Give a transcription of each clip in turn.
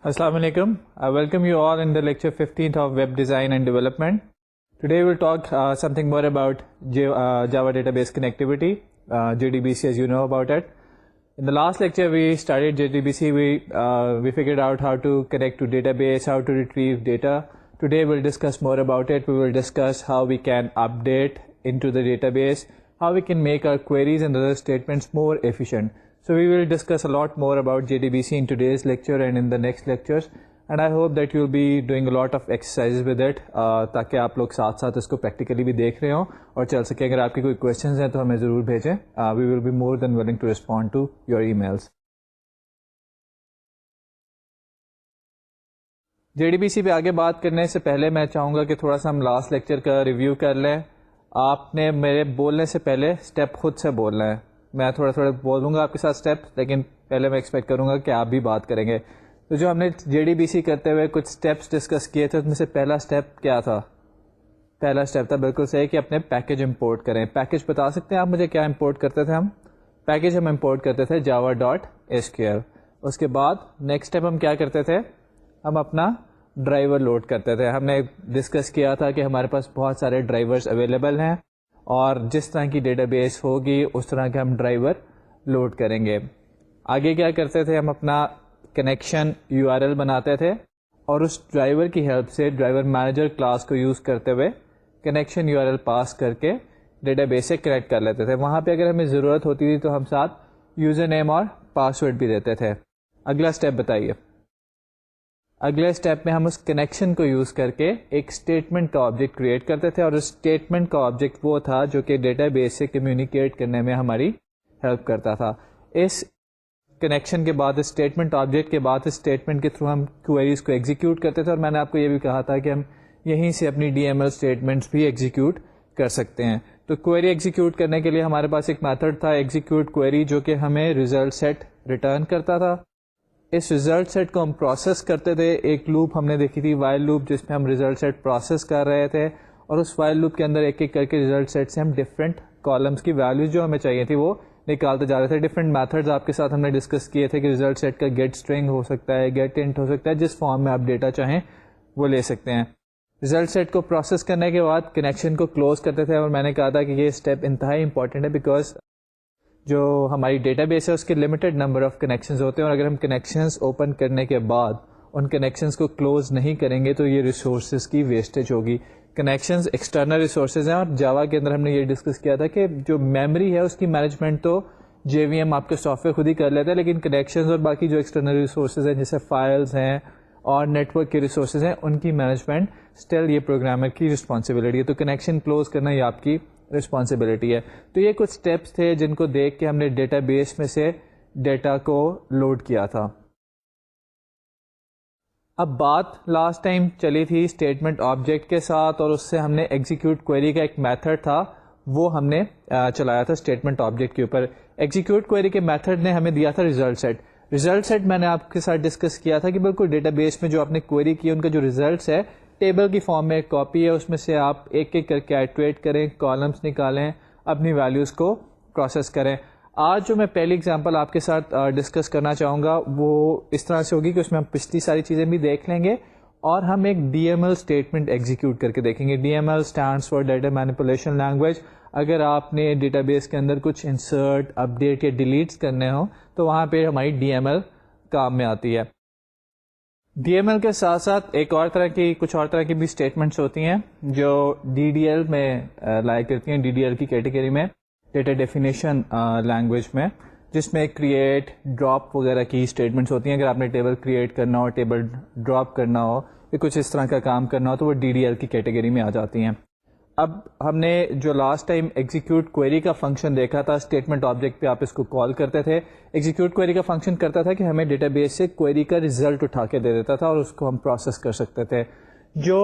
Assalamu alaikum. I welcome you all in the lecture 15th of Web Design and Development. Today we'll talk something more about Java Database Connectivity, JDBC as you know about it. In the last lecture we studied JDBC, we figured out how to connect to database, how to retrieve data. Today we'll discuss more about it. We will discuss how we can update into the database, how we can make our queries and other statements more efficient. So we will discuss a lot more about JDBC in today's lecture and in the next lectures, and I hope that you'll be doing a lot of exercises with it تاکہ آپ لوگ ساتھ ساتھ اس کو practically بھی دیکھ رہے ہوں اور چل سکے. اگر آپ کی کوئی کویشچنز ہیں تو ہمیں ضرور بھیجیں. We will be more than willing to respond to your emails. JDBC پہ آگے بات کرنے سے پہلے میں چاہوں گا کہ تھوڑا سا ہم لاسٹ لیکچر کا ریویو کر لیں. آپ نے میرے بولنے سے پہلے اسٹیپ خود سے بولنا ہے. میں تھوڑا بولوں گا آپ کے ساتھ اسٹیپ, لیکن پہلے میں ایکسپیکٹ کروں گا کہ آپ بھی بات کریں گے. تو جو ہم نے JDBC کرتے ہوئے کچھ اسٹیپس ڈسکس کیے تھے, اس میں سے پہلا اسٹیپ کیا تھا؟ پہلا اسٹیپ تھا بالکل صحیح کہ اپنے پیکج امپورٹ کریں. پیکج بتا سکتے ہیں آپ مجھے کیا امپورٹ کرتے تھے؟ ہم پیکج ہم امپورٹ کرتے تھے java.sql. اس کے بعد نیکسٹ اسٹیپ ہم کیا کرتے تھے؟ ہم اپنا ڈرائیور لوڈ کرتے تھے. ہم نے ڈسکس کیا تھا کہ ہمارے پاس بہت سارے ڈرائیورز اویلیبل ہیں اور جس طرح کی ڈیٹا بیس ہوگی اس طرح کے ہم ڈرائیور لوڈ کریں گے. آگے کیا کرتے تھے؟ ہم اپنا کنیکشن URL بناتے تھے اور اس ڈرائیور کی ہیلپ سے ڈرائیور مینیجر کلاس کو یوز کرتے ہوئے کنیکشن URL پاس کر کے ڈیٹا بیس سے کنیکٹ کر لیتے تھے. وہاں پہ اگر ہمیں ضرورت ہوتی تھی تو ہم ساتھ یوزر نیم اور پاسورڈ بھی دیتے تھے. اگلا اسٹیپ بتائیے. اگلے اسٹیپ میں ہم اس کنیکشن کو یوز کر کے ایک اسٹیٹمنٹ کا آبجیکٹ کریٹ کرتے تھے اور اس اسٹیٹمنٹ کا آبجیکٹ وہ تھا جو کہ ڈیٹا بیس سے کمیونیکیٹ کرنے میں ہماری ہیلپ کرتا تھا. اس کنیکشن کے بعد اسٹیٹمنٹ آبجیکٹ کے بعد اسٹیٹمنٹ کے تھرو ہم کوئریز کو ایگزیکیوٹ کرتے تھے, اور میں نے آپ کو یہ بھی کہا تھا کہ ہم یہیں سے اپنی DML اسٹیٹمنٹس بھی ایگزیکیوٹ کر سکتے ہیں. تو کوئری ایگزیکیوٹ کرنے کے لیے ہمارے پاس ایک میتھڈ تھا ایگزیکیوٹ کوئری, جو کہ ہمیں ریزلٹ سیٹ ریٹرن کرتا تھا. اس ریزلٹ سیٹ کو ہم پروسیس کرتے تھے. ایک لوپ ہم نے دیکھی تھی وائل لوپ, جس میں ہم ریزلٹ سیٹ پروسیس کر رہے تھے اور اس وائل لوپ کے اندر ایک ایک کر کے ریزلٹ سیٹ سے ہم ڈفرینٹ کالمس کی ویلیوز جو ہمیں چاہیے تھی وہ نکالتے جا رہے تھے. ڈفرینٹ میتھڈز آپ کے ساتھ ہم نے ڈسکس کیے تھے کہ ریزلٹ سیٹ کا گیٹ اسٹرنگ ہو سکتا ہے, گیٹ انٹ ہو سکتا ہے, جس فارم میں آپ ڈیٹا چاہیں وہ لے سکتے ہیں. ریزلٹ سیٹ کو پروسیس کرنے کے بعد کنیکشن کو کلوز کرتے تھے, اور میں نے کہا تھا کہ یہ اسٹیپ انتہائی امپورٹنٹ ہے بیکاز جو ہماری ڈیٹا بیس ہے اس کے لمیٹڈ نمبر آف کنیکشنز ہوتے ہیں, اور اگر ہم کنیکشنز اوپن کرنے کے بعد ان کنیکشنز کو کلوز نہیں کریں گے تو یہ ریسورسز کی ویسٹیج ہوگی. کنیکشنز ایکسٹرنل ریسورسز ہیں, اور جاوا کے اندر ہم نے یہ ڈسکس کیا تھا کہ جو میموری ہے اس کی مینجمنٹ تو JVM آپ کے سافٹ ویئر خود ہی کر لیتے ہیں, لیکن کنیکشنز اور باقی جو ایکسٹرنل ریسورسز ہیں جیسے فائلز ہیں اور نیٹ ورک کے ریسورسز ہیں, ان کی مینجمنٹ اسٹل یہ پروگرامر کی رسپانسبلٹی ہے. تو کنیکشن کلوز کرنا یہ آپ کی رسپانسبلٹی ہے. تو یہ کچھ اسٹیپس تھے جن کو دیکھ کے ہم نے ڈیٹا بیس میں سے ڈیٹا کو لوڈ کیا تھا. اب بات لاسٹ ٹائم چلی تھی اسٹیٹمنٹ آبجیکٹ کے ساتھ, اور اس سے ہم نے ایگزیکیوٹ کوئری کا ایک میتھڈ تھا وہ ہم نے چلایا تھا اسٹیٹمنٹ آبجیکٹ کے اوپر. ایگزیکیوٹ کوئری کے میتھڈ نے ہمیں دیا تھا ریزلٹ سیٹ. ریزلٹ سیٹ میں نے آپ کے ساتھ ڈسکس کیا تھا کہ بالکل ڈیٹا بیس میں جو آپ نے کوئری کی ان کا جو ریزلٹس ہے ٹیبل کی فارم میں ایک کاپی ہے, اس میں سے آپ ایک ایک کر کے ایٹریٹ کریں, کالمس نکالیں, اپنی ویلیوز کو پروسیس کریں. آج جو میں پہلی ایگزامپل آپ کے ساتھ ڈسکس کرنا چاہوں گا وہ اس طرح سے ہوگی کہ اس میں ہم پچھلی ساری چیزیں بھی دیکھ لیں گے اور ہم ایک DML اسٹیٹمنٹ ایگزیکیوٹ کر کے دیکھیں گے. DML stands for data manipulation language. اگر آپ نے ڈیٹا بیس کے اندر کچھ انسرٹ, اپڈیٹ یا ڈیلیٹس کرنے ہوں تو وہاں پہ ہماری DML کام میں آتی ہے. DML کے ساتھ ساتھ ایک اور طرح کی کچھ اور طرح کی بھی اسٹیٹمنٹس ہوتی ہیں جو DDL میں لایا کرتی ہیں, DDL کی کیٹیگری میں, ڈیٹا ڈیفینیشن لینگویج میں, جس میں کریٹ, ڈراپ وغیرہ کی اسٹیٹمنٹس ہوتی ہیں. اگر آپ نے ٹیبل کریٹ کرنا ہو, ٹیبل ڈراپ کرنا ہو یا کچھ اس طرح کا کام کرنا ہو تو وہ DDL کی کیٹیگری میں آ جاتی ہیں. اب ہم نے جو لاسٹ ٹائم ایگزیکیوٹ کوئری کا فنکشن دیکھا تھا, اسٹیٹمنٹ آبجیکٹ پہ آپ اس کو کال کرتے تھے. ایگزیکیوٹ کوئری کا فنکشن کرتا تھا کہ ہمیں ڈیٹا بیس سے کوئری کا ریزلٹ اٹھا کے دے دیتا تھا اور اس کو ہم پروسیس کر سکتے تھے. جو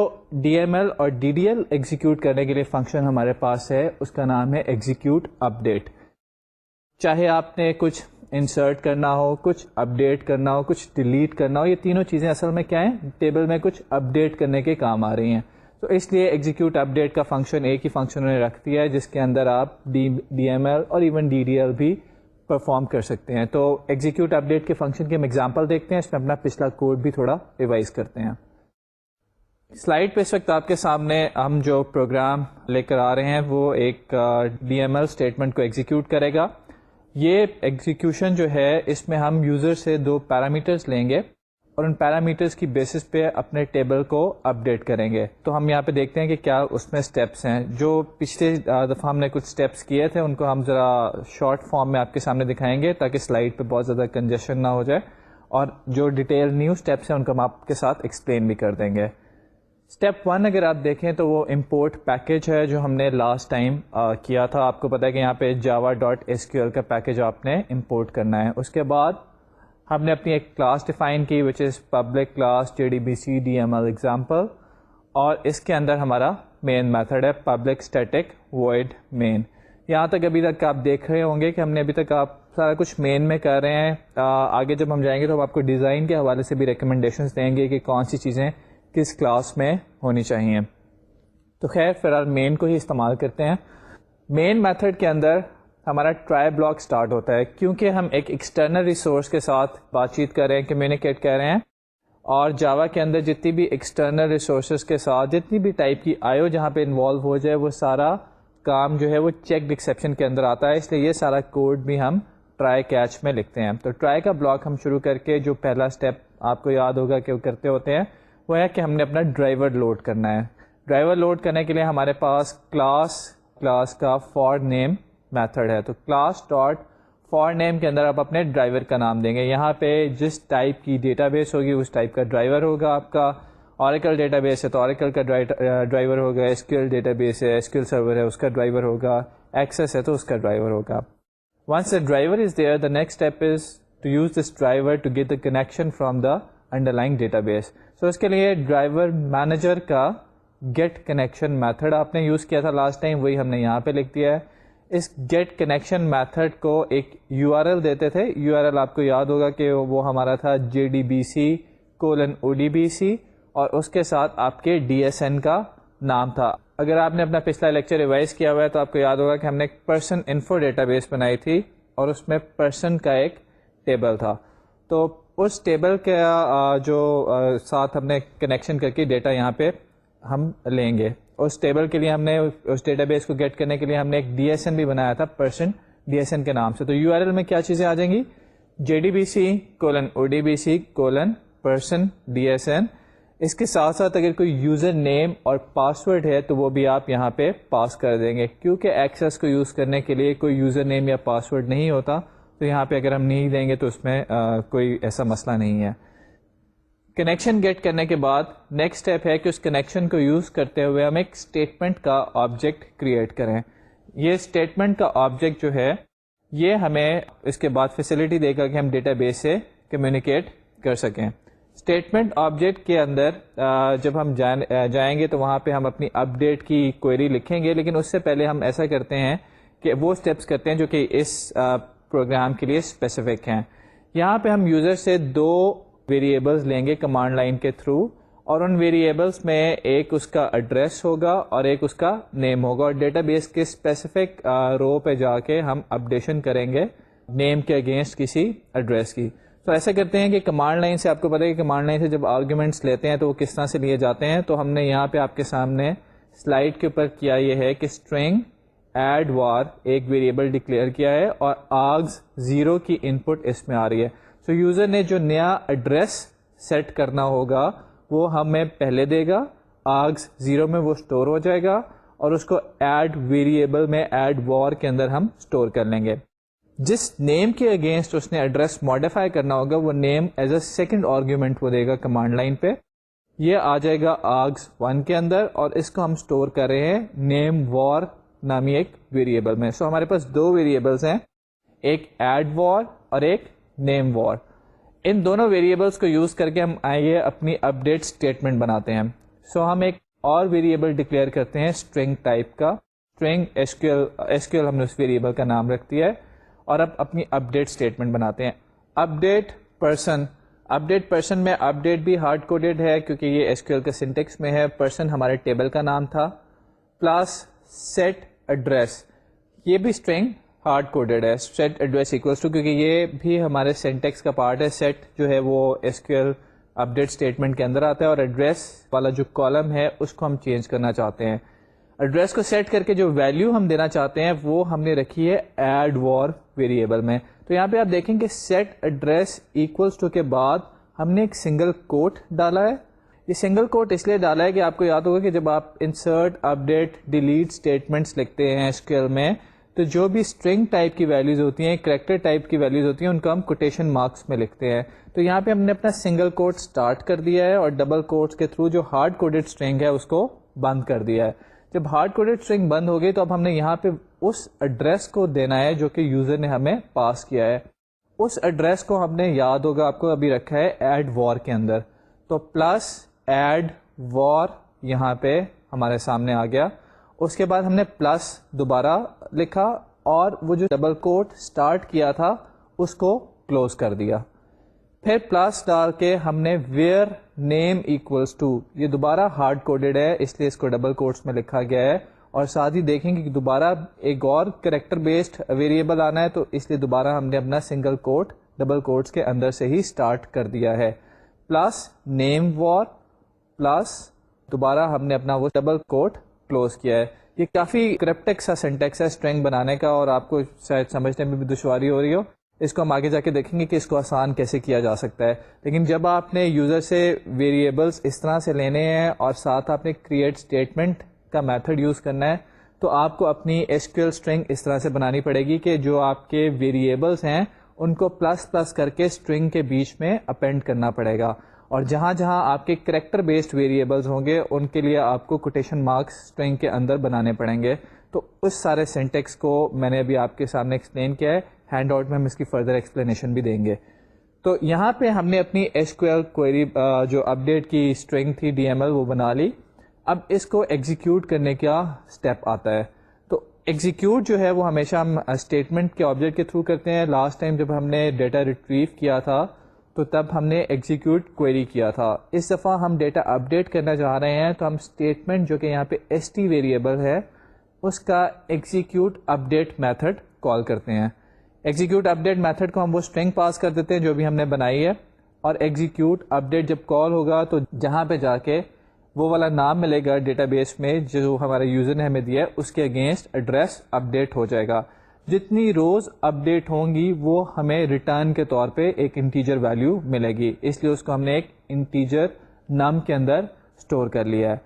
DML اور DDL ایگزیکیوٹ کرنے کے لیے فنکشن ہمارے پاس ہے اس کا نام ہے ایگزیکیوٹ اپڈیٹ. چاہے آپ نے کچھ انسرٹ کرنا ہو, کچھ اپڈیٹ کرنا ہو, کچھ ڈیلیٹ کرنا ہو, یہ تینوں چیزیں اصل میں کیا ہیں؟ ٹیبل میں کچھ اپڈیٹ کرنے کے کام آ رہی ہیں. تو اس لیے ایگزیکیوٹ اپڈیٹ کا فنکشن ایک ہی فنکشن انہوں نے رکھ دیا ہے جس کے اندر آپ DML اور ایون DDL بھی پرفارم کر سکتے ہیں. تو ایگزیکیوٹ اپڈیٹ کے فنکشن کی ہم ایگزامپل دیکھتے ہیں, اس میں اپنا پچھلا کوڈ بھی تھوڑا ریوائز کرتے ہیں. سلائڈ پہ اس وقت آپ کے سامنے ہم جو پروگرام لے کر آ رہے ہیں وہ ایک ڈی ایم ایل اسٹیٹمنٹ کو ایگزیکیوٹ کرے گا. یہ ایگزیکیوشن جو ہے اس میں ہم یوزر سے 2 پیرامیٹرز لیں گے اور ان پیرامیٹرز کی بیسس پہ اپنے ٹیبل کو اپڈیٹ کریں گے. تو ہم یہاں پہ دیکھتے ہیں کہ کیا اس میں اسٹیپس ہیں. جو پچھلے دفعہ ہم نے کچھ اسٹیپس کیے تھے ان کو ہم ذرا شارٹ فارم میں آپ کے سامنے دکھائیں گے تاکہ سلائڈ پہ بہت زیادہ کنجیشن نہ ہو جائے, اور جو ڈیٹیل نیو اسٹیپس ہیں ان کو ہم آپ کے ساتھ ایکسپلین بھی کر دیں گے. اسٹیپ 1 اگر آپ دیکھیں تو وہ امپورٹ پیکج ہے جو ہم نے لاسٹ ٹائم کیا تھا. آپ کو پتا ہے کہ یہاں پہ java.sql کا پیکج آپ نے امپورٹ کرنا ہے. اس کے بعد ہم نے اپنی ایک کلاس ڈیفائن کی which is public class JDBC DML example, اور اس کے اندر ہمارا مین میتھڈ ہے پبلک اسٹیٹک وائڈ مین. یہاں تک ابھی تک آپ دیکھ رہے ہوں گے کہ ہم نے ابھی تک آپ سارا کچھ مین میں کر رہے ہیں. آگے جب ہم جائیں گے تو ہم آپ کو ڈیزائن کے حوالے سے بھی ریکمنڈیشنز دیں گے کہ کون سی چیزیں کس کلاس میں ہونی چاہیے. تو خیر فی الحال مین کو ہی استعمال کرتے ہیں. مین میتھڈ کے اندر ہمارا ٹرائی بلاک سٹارٹ ہوتا ہے کیونکہ ہم ایک ایکسٹرنل ریسورس کے ساتھ بات چیت کر رہے ہیں, کمیونیکیٹ کر رہے ہیں, اور جاوا کے اندر جتنی بھی ایکسٹرنل ریسورسز کے ساتھ جتنی بھی ٹائپ کی آئیو جہاں پہ انوالو ہو جائے وہ سارا کام جو ہے وہ چیک ایکسیپشن کے اندر آتا ہے. اس لیے یہ سارا کوڈ بھی ہم ٹرائی کیچ میں لکھتے ہیں. تو ٹرائی کا بلاک ہم شروع کر کے جو پہلا اسٹیپ آپ کو یاد ہوگا کہ وہ کرتے ہوتے ہیں وہ ہے کہ ہم نے اپنا ڈرائیور لوڈ کرنا ہے. ڈرائیور لوڈ کرنے کے لیے ہمارے پاس کلاس کا فار نیم میتھڈ ہے. تو کلاس ڈاٹ فار نیم کے اندر آپ اپنے ڈرائیور کا نام دیں گے. یہاں پہ جس ٹائپ کی ڈیٹا بیس ہوگی اس ٹائپ کا ڈرائیور ہوگا آپ کا. اوریکل ڈیٹا بیس ہے تو اوریکل کا ڈرائیور ہوگا, SQL ڈیٹا بیس ہے, SQL سرور ہے, اس کا ڈرائیور ہوگا, ایکسیس ہے تو اس کا ڈرائیور ہوگا. Once the driver is there the next step is to use this driver to get the connection from the underlying database. So اس کے لیے ڈرائیور مینیجر کا گیٹ کنیکشن میتھڈ آپ نے یوز کیا تھا لاسٹ ٹائم, وہی ہم نے یہاں پہ لکھ دیا ہے. اس گیٹ کنیکشن میتھڈ کو ایک URL دیتے تھے. URL آپ کو یاد ہوگا کہ وہ ہمارا تھا JDBC:ODBC, اور اس کے ساتھ آپ کے DSN کا نام تھا. اگر آپ نے اپنا پچھلا لیکچر ریوائز کیا ہوا ہے تو آپ کو یاد ہوگا کہ ہم نے ایک پرسن انفو ڈیٹا بیس بنائی تھی اور اس میں پرسن کا ایک ٹیبل تھا. تو اس ٹیبل کا جو ساتھ ہم نے کنیکشن کر کے ڈیٹا یہاں پہ ہم لیں گے. اس ٹیبل کے لیے ہم نے اس ڈیٹا بیس کو گیٹ کرنے کے لیے ہم نے ایک DSN بھی بنایا تھا پرسن DSN کے نام سے. تو URL میں کیا چیزیں آ جائیں گی, JDBC:ODBC:person DSN. اس کے ساتھ ساتھ اگر کوئی یوزر نیم اور پاسورڈ ہے تو وہ بھی آپ یہاں پہ پاس کر دیں گے, کیونکہ ایکسیس کو یوز کرنے کے لیے کوئی یوزر نیم یا پاسورڈ نہیں ہوتا. تو یہاں پہ اگر ہم نہیں دیں گے تو اس میں کوئی ایسا مسئلہ نہیں ہے. کنیکشن گیٹ کرنے کے بعد نیکسٹ اسٹیپ ہے کہ اس کنیکشن کو یوز کرتے ہوئے ہم ایک اسٹیٹمنٹ کا آبجیکٹ کریٹ کریں. یہ اسٹیٹمنٹ کا آبجیکٹ جو ہے یہ ہمیں اس کے بعد فیسلٹی دے گا کہ ہم ڈیٹا بیس سے کمیونیکیٹ کر سکیں. اسٹیٹمنٹ آبجیکٹ کے اندر جب ہم جائیں گے تو وہاں پہ ہم اپنی اپ ڈیٹ کی کوئری لکھیں گے, لیکن اس سے پہلے ہم ایسا کرتے ہیں کہ وہ اسٹیپس کرتے ہیں جو کہ اس پروگرام کے لیے اسپیسیفک ہیں. یہاں پہ ہم یوزر سے 2 ویریبلز لیں گے کمانڈ لائن کے تھرو, اور ان ویریبلس میں ایک اس کا ایڈریس ہوگا اور ایک اس کا نیم ہوگا, اور ڈیٹا بیس کے اسپیسیفک رو پہ جا کے ہم اپڈیشن کریں گے نیم کے اگینسٹ کسی ایڈریس کی. تو ایسا کرتے ہیں کہ کمانڈ لائن سے آپ کو پتہ ہے کہ کمانڈ لائن سے جب آرگومنٹس لیتے ہیں تو وہ کس طرح سے لیے جاتے ہیں. تو ہم نے یہاں پہ آپ کے سامنے سلائڈ کے اوپر کیا یہ ہے کہ اسٹرنگ ایڈ وار ایک ویریبل ڈکلیئر کیا ہے اور args 0 کی ان پٹ اس میں آ رہی ہے. سو یوزر نے جو نیا ایڈریس سیٹ کرنا ہوگا وہ ہمیں پہلے دے گا, args 0 میں وہ اسٹور ہو جائے گا, اور اس کو ایڈ ویریبل میں ایڈ وار کے اندر ہم اسٹور کر لیں گے. جس نیم کے اگینسٹ اس نے ایڈریس ماڈیفائی کرنا ہوگا وہ name as a second argument وہ دے گا کمانڈ لائن پہ. یہ آ جائے گا args 1 کے اندر, اور اس کو ہم اسٹور کر رہے ہیں نیم وار نامی ایک ویریبل میں. سو ہمارے پاس 2 ویریبلس ہیں, ایک ایڈ وار اور ایک نیم وار. ان دونوں ویریبلس کو یوز کر کے ہم آئیے اپنی اپ ڈیٹ اسٹیٹمنٹ بناتے ہیں. سو ہم ایک اور ویریبل ڈکلیئر کرتے ہیں اسٹرنگ ٹائپ کا, اسٹرنگ SQL ہم نے اس ویریبل کا نام رکھ دیا ہے, اور اب اپنی اپ ڈیٹ اسٹیٹمنٹ بناتے ہیں. اپڈیٹ پرسن میں اپڈیٹ بھی ہارڈ کوڈیڈ ہے کیونکہ یہ SQL کے سنٹیکس میں ہے. پرسن ہمارے ٹیبل کا نام تھا, پلس سیٹ ایڈریس, یہ بھی اسٹرنگ ہارڈ کوڈیڈ ہے سیٹ ایڈریس اکولس ٹو, کیونکہ یہ بھی ہمارے سینٹیکس کا پارٹ ہے. سیٹ جو ہے وہ S Q L update statement کے اندر آتا ہے, اور ایڈریس والا جو کالم ہے اس کو ہم چینج کرنا چاہتے ہیں. ایڈریس کو سیٹ کر کے جو ویلیو ہم دینا چاہتے ہیں وہ ہم نے رکھی ہے ایڈ وار ویریبل میں. تو یہاں پہ آپ دیکھیں کہ سیٹ ایڈریس ایکولس ٹو کے بعد ہم نے ایک سنگل کوٹ ڈالا ہے. یہ سنگل کوٹ اس لیے ڈالا ہے کہ آپ کو یاد ہوگا کہ جب آپ انسرٹ اپڈیٹ ڈیلیٹ اسٹیٹمنٹس لکھتے ہیں ایس کیو ایل میں, تو جو بھی اسٹرنگ ٹائپ کی ویلیوز ہوتی ہیں, کریکٹر ٹائپ کی ویلیوز ہوتی ہیں, ان کو ہم کوٹیشن مارکس میں لکھتے ہیں. تو یہاں پہ ہم نے اپنا سنگل کوٹ اسٹارٹ کر دیا ہے اور ڈبل کوٹس کے تھرو جو ہارڈ کوڈیڈ اسٹرنگ ہے اس کو بند کر دیا ہے. جب ہارڈ کوڈیڈ اسٹرنگ بند ہو گئی تو اب ہم نے یہاں پہ اس ایڈریس کو دینا ہے جو کہ یوزر نے ہمیں پاس کیا ہے. اس ایڈریس کو ہم نے, یاد ہوگا آپ کو, ابھی رکھا ہے ایڈ وار کے اندر. تو پلس ایڈ وار یہاں پہ ہمارے سامنے آ گیا. اس کے بعد ہم نے پلس دوبارہ لکھا اور وہ جو ڈبل کوٹ اسٹارٹ کیا تھا اس کو کلوز کر دیا. پھر پلس ڈال کے ہم نے ویئر نیم ایکولس ٹو, یہ دوبارہ ہارڈ کوڈیڈ ہے اس لیے اس کو ڈبل کوٹس میں لکھا گیا ہے. اور ساتھ ہی دیکھیں کہ دوبارہ ایک اور کریکٹر بیسڈ ویریبل آنا ہے, تو اس لیے دوبارہ ہم نے اپنا سنگل کوٹ ڈبل کوٹس کے اندر سے ہی اسٹارٹ کر دیا ہے. پلس نیم وار پلس دوبارہ ہم نے اپنا وہ ڈبل کوٹ کلوز کیا ہے. یہ کافی کرپٹک سا سینٹیکس ہے اسٹرنگ بنانے کا, اور آپ کو شاید سمجھنے میں بھی دشواری ہو رہی ہو. اس کو ہم آگے جا کے دیکھیں گے کہ اس کو آسان کیسے کیا جا سکتا ہے. لیکن جب آپ نے یوزر سے ویریبلس اس طرح سے لینے ہیں اور ساتھ آپ نے کریٹ اسٹیٹمنٹ کا میتھڈ یوز کرنا ہے, تو آپ کو اپنی ایس کیو ایل اسٹرنگ اس طرح سے بنانی پڑے گی کہ جو آپ کے ویریبلس ہیں ان کو پلس پلس کر کے اسٹرنگ کے بیچ میں اپینڈ کرنا پڑے گا. اور جہاں جہاں آپ کے کریکٹر بیسڈ ویریبلس ہوں گے ان کے لیے آپ کو کوٹیشن مارکس اسٹرنگ کے اندر بنانے پڑیں گے. تو اس سارے سینٹیکس کو میں نے ابھی آپ کے سامنے ایکسپلین کیا ہے, ہینڈ آؤٹ میں ہم اس کی فردر ایکسپلینیشن بھی دیں گے. تو یہاں پہ ہم نے اپنی ایس کیو ایل کوئری جو اپڈیٹ کی اسٹرنگ تھی ڈی ایم ایل وہ بنا لی. اب اس کو ایگزیکیوٹ کرنے کا اسٹیپ آتا ہے. تو ایگزیکیوٹ جو ہے وہ ہمیشہ ہم اسٹیٹمنٹ کے آبجیکٹ کے تھرو کرتے ہیں. لاسٹ ٹائم جب ہم نے ڈیٹا ریٹریو کیا تھا تو تب ہم نے ایگزیکیوٹ کوئری کیا تھا. اس دفعہ ہم ڈیٹا اپڈیٹ کرنا چاہ رہے ہیں تو ہم اسٹیٹمنٹ جو کہ یہاں پہ ایس ٹی ویریبل ہے اس کا ایگزیکیوٹ اپڈیٹ میتھڈ کال کرتے ہیں. ایگزیکیوٹ اپڈیٹ میتھڈ کو ہم وہ اسٹرنگ پاس کر دیتے ہیں جو بھی ہم نے بنائی ہے, اور ایگزیکیوٹ اپڈیٹ جب کال ہوگا تو جہاں پہ جا کے وہ والا نام ملے گا ڈیٹا بیس میں جو ہمارے یوزر نے ہمیں دیا ہے اس کے اگینسٹ ایڈریس اپڈیٹ ہو جائے گا. جتنی روز اپڈیٹ ہوں گی وہ ہمیں ریٹرن کے طور پہ ایک انٹیجر ویلیو ملے گی, اس لیے اس کو ہم نے ایک انٹیجر نم کے اندر اسٹور کر لیا ہے.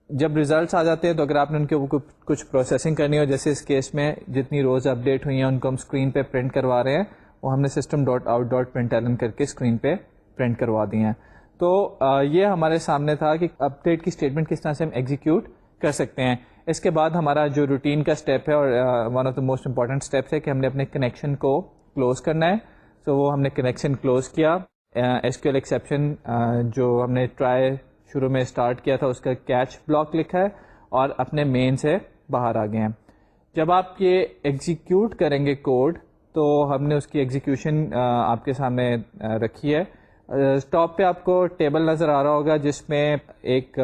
جب ریزلٹس آ جاتے ہیں تو اگر آپ نے ان کے کچھ پروسیسنگ کرنی ہو, جیسے اس کیس میں جتنی روز اپڈیٹ ہوئی ہیں ان کو ہم اسکرین پہ پرنٹ کروا رہے ہیں, وہ ہم نے system dot out dot print کر کے اسکرین پہ پرنٹ کروا دی ہیں. تو یہ ہمارے سامنے تھا کہ اپڈیٹ کی اسٹیٹمنٹ کس طرح سے ہم ایگزیکیوٹ کر سکتے ہیں. اس کے بعد ہمارا جو روٹین کا اسٹیپ ہے اور one of the most important steps ہے کہ ہم نے اپنے کنیکشن کو کلوز کرنا ہے. تو وہ ہم نے کنیکشن کلوز کیا. ایس کیو ایل ایکسیپشن جو ہم نے ٹرائی شروع میں اسٹارٹ کیا تھا اس کا کیچ بلاک لکھا ہے اور اپنے مین سے باہر آ گئے ہیں. جب آپ یہ ایگزیکیوٹ کریں گے کوڈ تو ہم نے اس کی ایگزیکیوشن آپ کے سامنے رکھی ہے. ٹاپ پہ آپ کو ٹیبل نظر آ رہا ہوگا جس میں ایک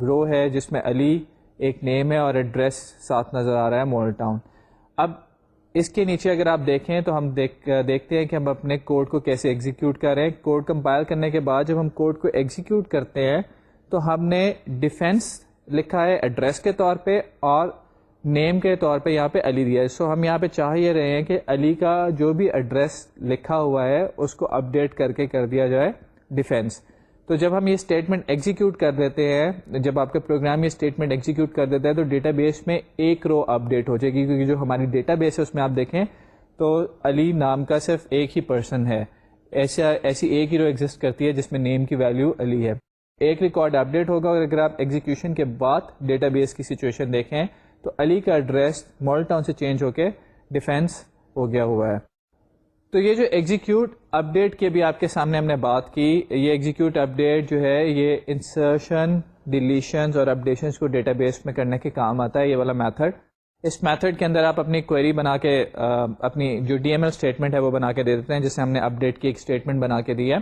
رو ہے جس میں علی ایک نیم ہے اور ایڈریس ساتھ نظر آ رہا ہے ماڈل ٹاؤن. اب اس کے نیچے اگر آپ دیکھیں تو ہم دیکھتے ہیں کہ ہم اپنے کوڈ کو کیسے ایگزیکیوٹ کر رہے ہیں. کوڈ کمپائل کرنے کے بعد جب ہم کوڈ کو ایگزیکیوٹ کرتے ہیں تو ہم نے ڈیفینس لکھا ہے ایڈریس کے طور پہ اور نیم کے طور پہ یہاں پہ علی دیا ہے. سو ہم یہاں پہ چاہ یہ رہے ہیں کہ علی کا جو بھی ایڈریس لکھا ہوا ہے اس کو اپڈیٹ کر دیا جائے ڈیفینس. تو جب ہم یہ اسٹیٹمنٹ ایگزیکیوٹ کر دیتے ہیں, جب آپ کا پروگرام یہ اسٹیٹمنٹ ایگزیکیوٹ کر دیتا ہے تو ڈیٹا بیس میں ایک رو اپڈیٹ ہو جائے گی, کیونکہ جو ہماری ڈیٹا بیس ہے اس میں آپ دیکھیں تو علی نام کا صرف ایک ہی پرسن ہے. ایسی ایک ہی رو ایگزسٹ کرتی ہے جس میں نیم کی ویلیو علی ہے. ایک ریکارڈ اپڈیٹ ہوگا اور اگر آپ ایگزیکیوشن کے بعد ڈیٹا بیس کی سچویشن دیکھیں تو علی کا ایڈریس ماڈل ٹاؤن سے چینج ہو کے ڈیفینس ہو گیا ہوا ہے. تو یہ جو ایگزیکیوٹ اپڈیٹ کی بھی آپ کے سامنے ہم نے بات کی, یہ ایگزیکیوٹ اپڈیٹ جو ہے یہ انسرشن ڈیلیشنز اور اپڈیشنز کو ڈیٹا بیس میں کرنے کے کام آتا ہے, یہ والا میتھڈ. اس میتھڈ کے اندر آپ اپنی کوئری بنا کے اپنی جو ڈی ایم ایل اسٹیٹمنٹ ہے وہ بنا کے دے دیتے ہیں, جسے ہم نے اپڈیٹ کی ایک اسٹیٹمنٹ بنا کے دی ہے.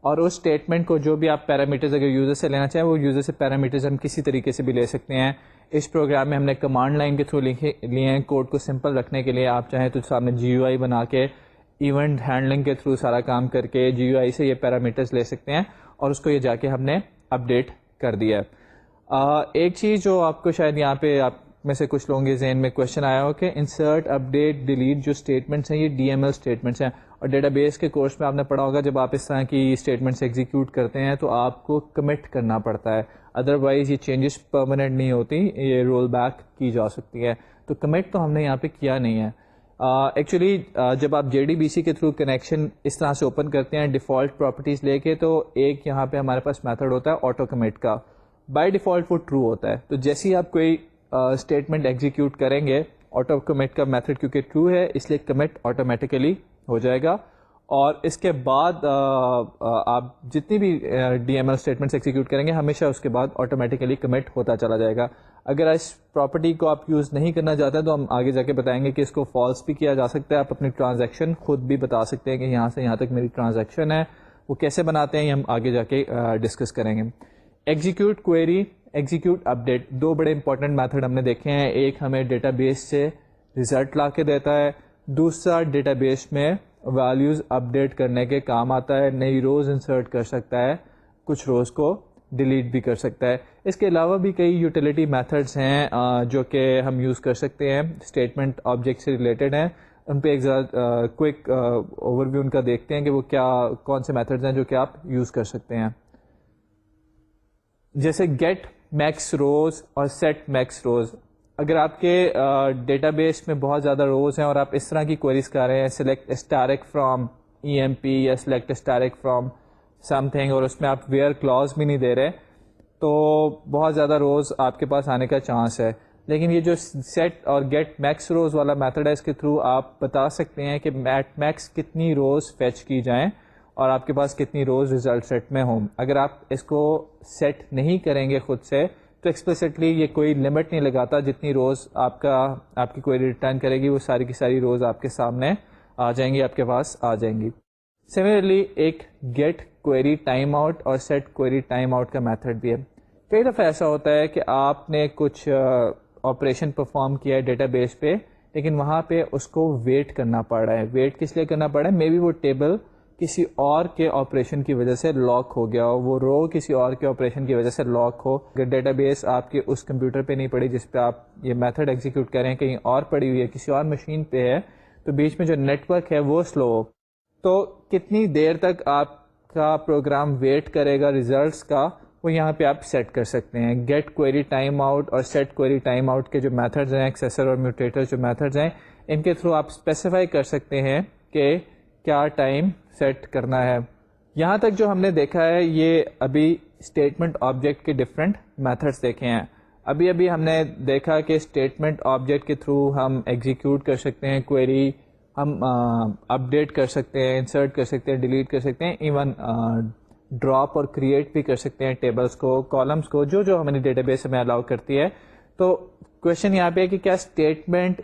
اور اس اسٹیٹمنٹ کو جو بھی آپ پیرامیٹرز اگر یوزر سے لینا چاہیں وہ یوزر سے پیرامیٹرز ہم کسی طریقے سے بھی لے سکتے ہیں. اس پروگرام میں ہم نے کمانڈ لائن کے تھرو لیے ہیں کوڈ کو سمپل رکھنے کے لیے. آپ چاہیں تو سامنے جی یو آئی بنا کے ایونٹ ہینڈلنگ کے تھرو سارا کام کر کے جی یو آئی سے یہ پیرامیٹرز لے سکتے ہیں اور اس کو یہ جا کے ہم نے اپڈیٹ کر دیا ہے. ایک چیز جو آپ کو شاید یہاں پہ آپ میں سے کچھ لوگوں کے ذہن میں کوشچن آیا ہو کہ انسرٹ اپڈیٹ ڈیلیٹ جو اسٹیٹمنٹس ہیں یہ ڈی ایم ایل اسٹیٹمنٹس ہیں, اور ڈیٹا بیس کے کورس میں آپ نے پڑھا ہوگا جب آپ اس طرح کی اسٹیٹمنٹس ایگزیکیوٹ کرتے ہیں تو آپ کو کمٹ کرنا پڑتا ہے, ادروائز یہ چینجز پرماننٹ نہیں ہوتی, یہ رول بیک کی جا سکتی ہے. تو کمٹ تو ہم نے یہاں پہ کیا نہیں ہے. ایکچولی جب آپ جے ڈی بی سی کے تھرو کنیکشن اس طرح سے اوپن کرتے ہیں ڈیفالٹ پراپرٹیز لے کے, تو ایک یہاں پہ ہمارے پاس میتھڈ ہوتا ہے آٹو کمٹ کا. بائی ڈیفالٹ وہ ٹرو ہوتا ہے, تو جیسے ہی آپ کوئی اسٹیٹمنٹ ایگزیکیوٹ کریں گے آٹو کمٹ کا میتھڈ کیونکہ ٹرو ہے اس لیے کمٹ آٹومیٹیکلی ہو جائے گا. اور اس کے بعد آپ جتنی بھی D M L statements execute کریں گے ہمیشہ اس کے بعد آٹومیٹیکلی کمٹ ہوتا چلا جائے گا. اگر اس پراپرٹی کو آپ یوز نہیں کرنا چاہتے ہیں تو ہم آگے جا کے بتائیں گے کہ اس کو فالس بھی کیا جا سکتا ہے. آپ اپنی ٹرانزیکشن خود بھی بتا سکتے ہیں کہ یہاں سے یہاں تک میری ٹرانزیکشن ہے, وہ کیسے بناتے ہیں یہ ہم آگے جا کے ڈسکس کریں گے. ایگزیکیوٹ کوئری, ایگزیکیوٹ اپڈیٹ, دو بڑے امپورٹنٹ میتھڈ ہم نے دیکھے ہیں. ایک ہمیں ڈیٹا بیس سے ریزلٹ لا کے دیتا ہے, دوسرا ڈیٹا بیس میں ویلیوز اپڈیٹ کرنے کے کام آتا ہے. نئی روز انسرٹ کر سکتا ہے, کچھ روز کو ڈیلیٹ بھی کر سکتا ہے. اس کے علاوہ بھی کئی یوٹیلیٹی میتھڈس ہیں جو کہ ہم یوز کر سکتے ہیں, اسٹیٹمنٹ آبجیکٹ سے ریلیٹڈ ہیں. ان پہ ایک ذرا کوئک اوور ویو ان کا دیکھتے ہیں کہ وہ کیا کون سے میتھڈز ہیں جو کہ آپ یوز کر سکتے ہیں. جیسے گیٹ میکس روز اور سیٹ میکس روز. اگر آپ کے ڈیٹا بیس میں بہت زیادہ روز ہیں اور آپ اس طرح کی کوئریز کر رہے ہیں select asterisk from E M P یا select asterisk from something, اور اس میں آپ ویئر کلاز بھی نہیں دے رہے, تو بہت زیادہ روز آپ کے پاس آنے کا چانس ہے. لیکن یہ جو سیٹ اور گیٹ میکس روز والا میتھڈ ہے اس کے تھرو آپ بتا سکتے ہیں کہ ایٹ میکس کتنی روز فیچ کی جائیں اور آپ کے پاس کتنی روز ریزلٹ سیٹ میں ہوں. اگر آپ اس کو سیٹ نہیں کریں گے خود سے تو ایکسپلسٹلی یہ کوئی لمٹ نہیں لگاتا, جتنی روز آپ کی کوئری ریٹرن کرے گی وہ ساری کی ساری روز آپ کے سامنے آ جائیں گی, آپ کے پاس آ جائیں گی. سملرلی ایک گیٹ کوئری ٹائم آؤٹ اور سیٹ کوئری ٹائم آؤٹ کا میتھڈ بھی ہے. کئی دفعہ ایسا ہوتا ہے کہ آپ نے کچھ آپریشن پرفارم کیا ہے ڈیٹا بیس پہ, لیکن وہاں پہ اس کو ویٹ کرنا پڑ رہا ہے. ویٹ کس لیے کرنا پڑ رہا ہے؟ مے بی وہ ٹیبل کسی اور کے آپریشن کی وجہ سے لاک ہو گیا ہو, وہ رو کسی اور کے آپریشن کی وجہ سے لاک ہو. اگر ڈیٹا بیس آپ کے اس کمپیوٹر پہ نہیں پڑی جس پہ آپ یہ میتھڈ ایگزیکیوٹ کریں, کہیں اور پڑی ہوئی ہے, کسی اور مشین پہ ہے, تو بیچ میں جو نیٹ ورک ہے وہ سلو ہو, تو کتنی دیر تک آپ کا پروگرام ویٹ کرے گا ریزلٹس کا, وہ یہاں پہ آپ سیٹ کر سکتے ہیں. گیٹ کوئری ٹائم آؤٹ اور سیٹ کوئری ٹائم آؤٹ کے جو میتھڈز ہیں, ایکسیسر اور میوٹیٹر جو میتھڈز ہیں, ان کے تھرو آپ اسپیسیفائی کر سکتے ہیں کہ کیا ٹائم سیٹ کرنا ہے. یہاں تک جو ہم نے دیکھا ہے یہ ابھی اسٹیٹمنٹ آبجیکٹ کے ڈفرینٹ میتھڈس دیکھے ہیں. ابھی ہم نے دیکھا کہ اسٹیٹمنٹ آبجیکٹ کے تھرو ہم ایگزیکیوٹ کر سکتے ہیں کوئری, ہم اپڈیٹ کر سکتے ہیں, انسرٹ کر سکتے ہیں, ڈیلیٹ کر سکتے ہیں, ایون ڈراپ اور کریٹ بھی کر سکتے ہیں ٹیبلز کو, کالمس کو, جو ہماری ڈیٹا بیس ہمیں الاؤ کرتی ہے. تو کوشچن یہاں پہ ہے کہ کیا اسٹیٹمنٹ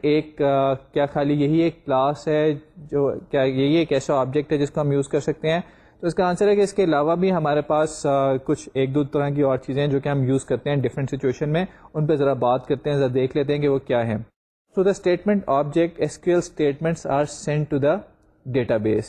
کیا خالی یہی ایک کلاس ہے, جو کیا یہی ایک ایسا آبجیکٹ ہے جس کو ہم یوز کر سکتے ہیں؟ تو اس کا آنسر ہے کہ اس کے علاوہ بھی ہمارے پاس کچھ ایک دو طرح کی اور چیزیں جو کہ ہم یوز کرتے ہیں ڈفرینٹ سچویشن میں, ان پہ ذرا بات کرتے ہیں, ذرا دیکھ لیتے ہیں کہ وہ کیا ہے. So the statement object SQL statements are sent to the database.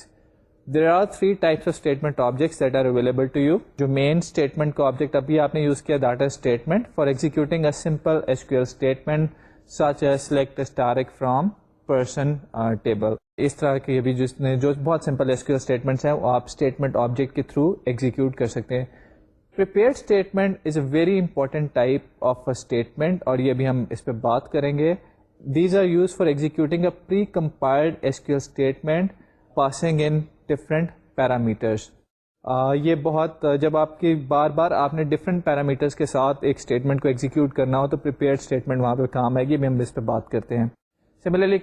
There are 3 types of statement objects that are available to you. جو main statement کا object ابھی آپ نے یوز کیا that is statement for executing a simple SQL statement such as select a static from person table. اس طرح کے بھی جو بہت سمپل SQL statements ہیں وہ آپ statement object کے تھرو ایگزیکیوٹ کر سکتے ہیں. Prepared statement is a very important type of a statement اور یہ بھی ہم اس پہ بات کریں گے. These are used for executing a pre-compiled SQL statement passing in different parameters. یہ بہت جب آپ کی بار بار آپ نے ڈفرینٹ پیرامیٹرس کے ساتھ ایک اسٹیٹمنٹ کو ایگزیکیوٹ کرنا ہو تو پریپیئرڈ اسٹیٹمنٹ وہاں پہ کام آئے گی, بھی ہم اس پہ بات کرتے ہیں. Similarly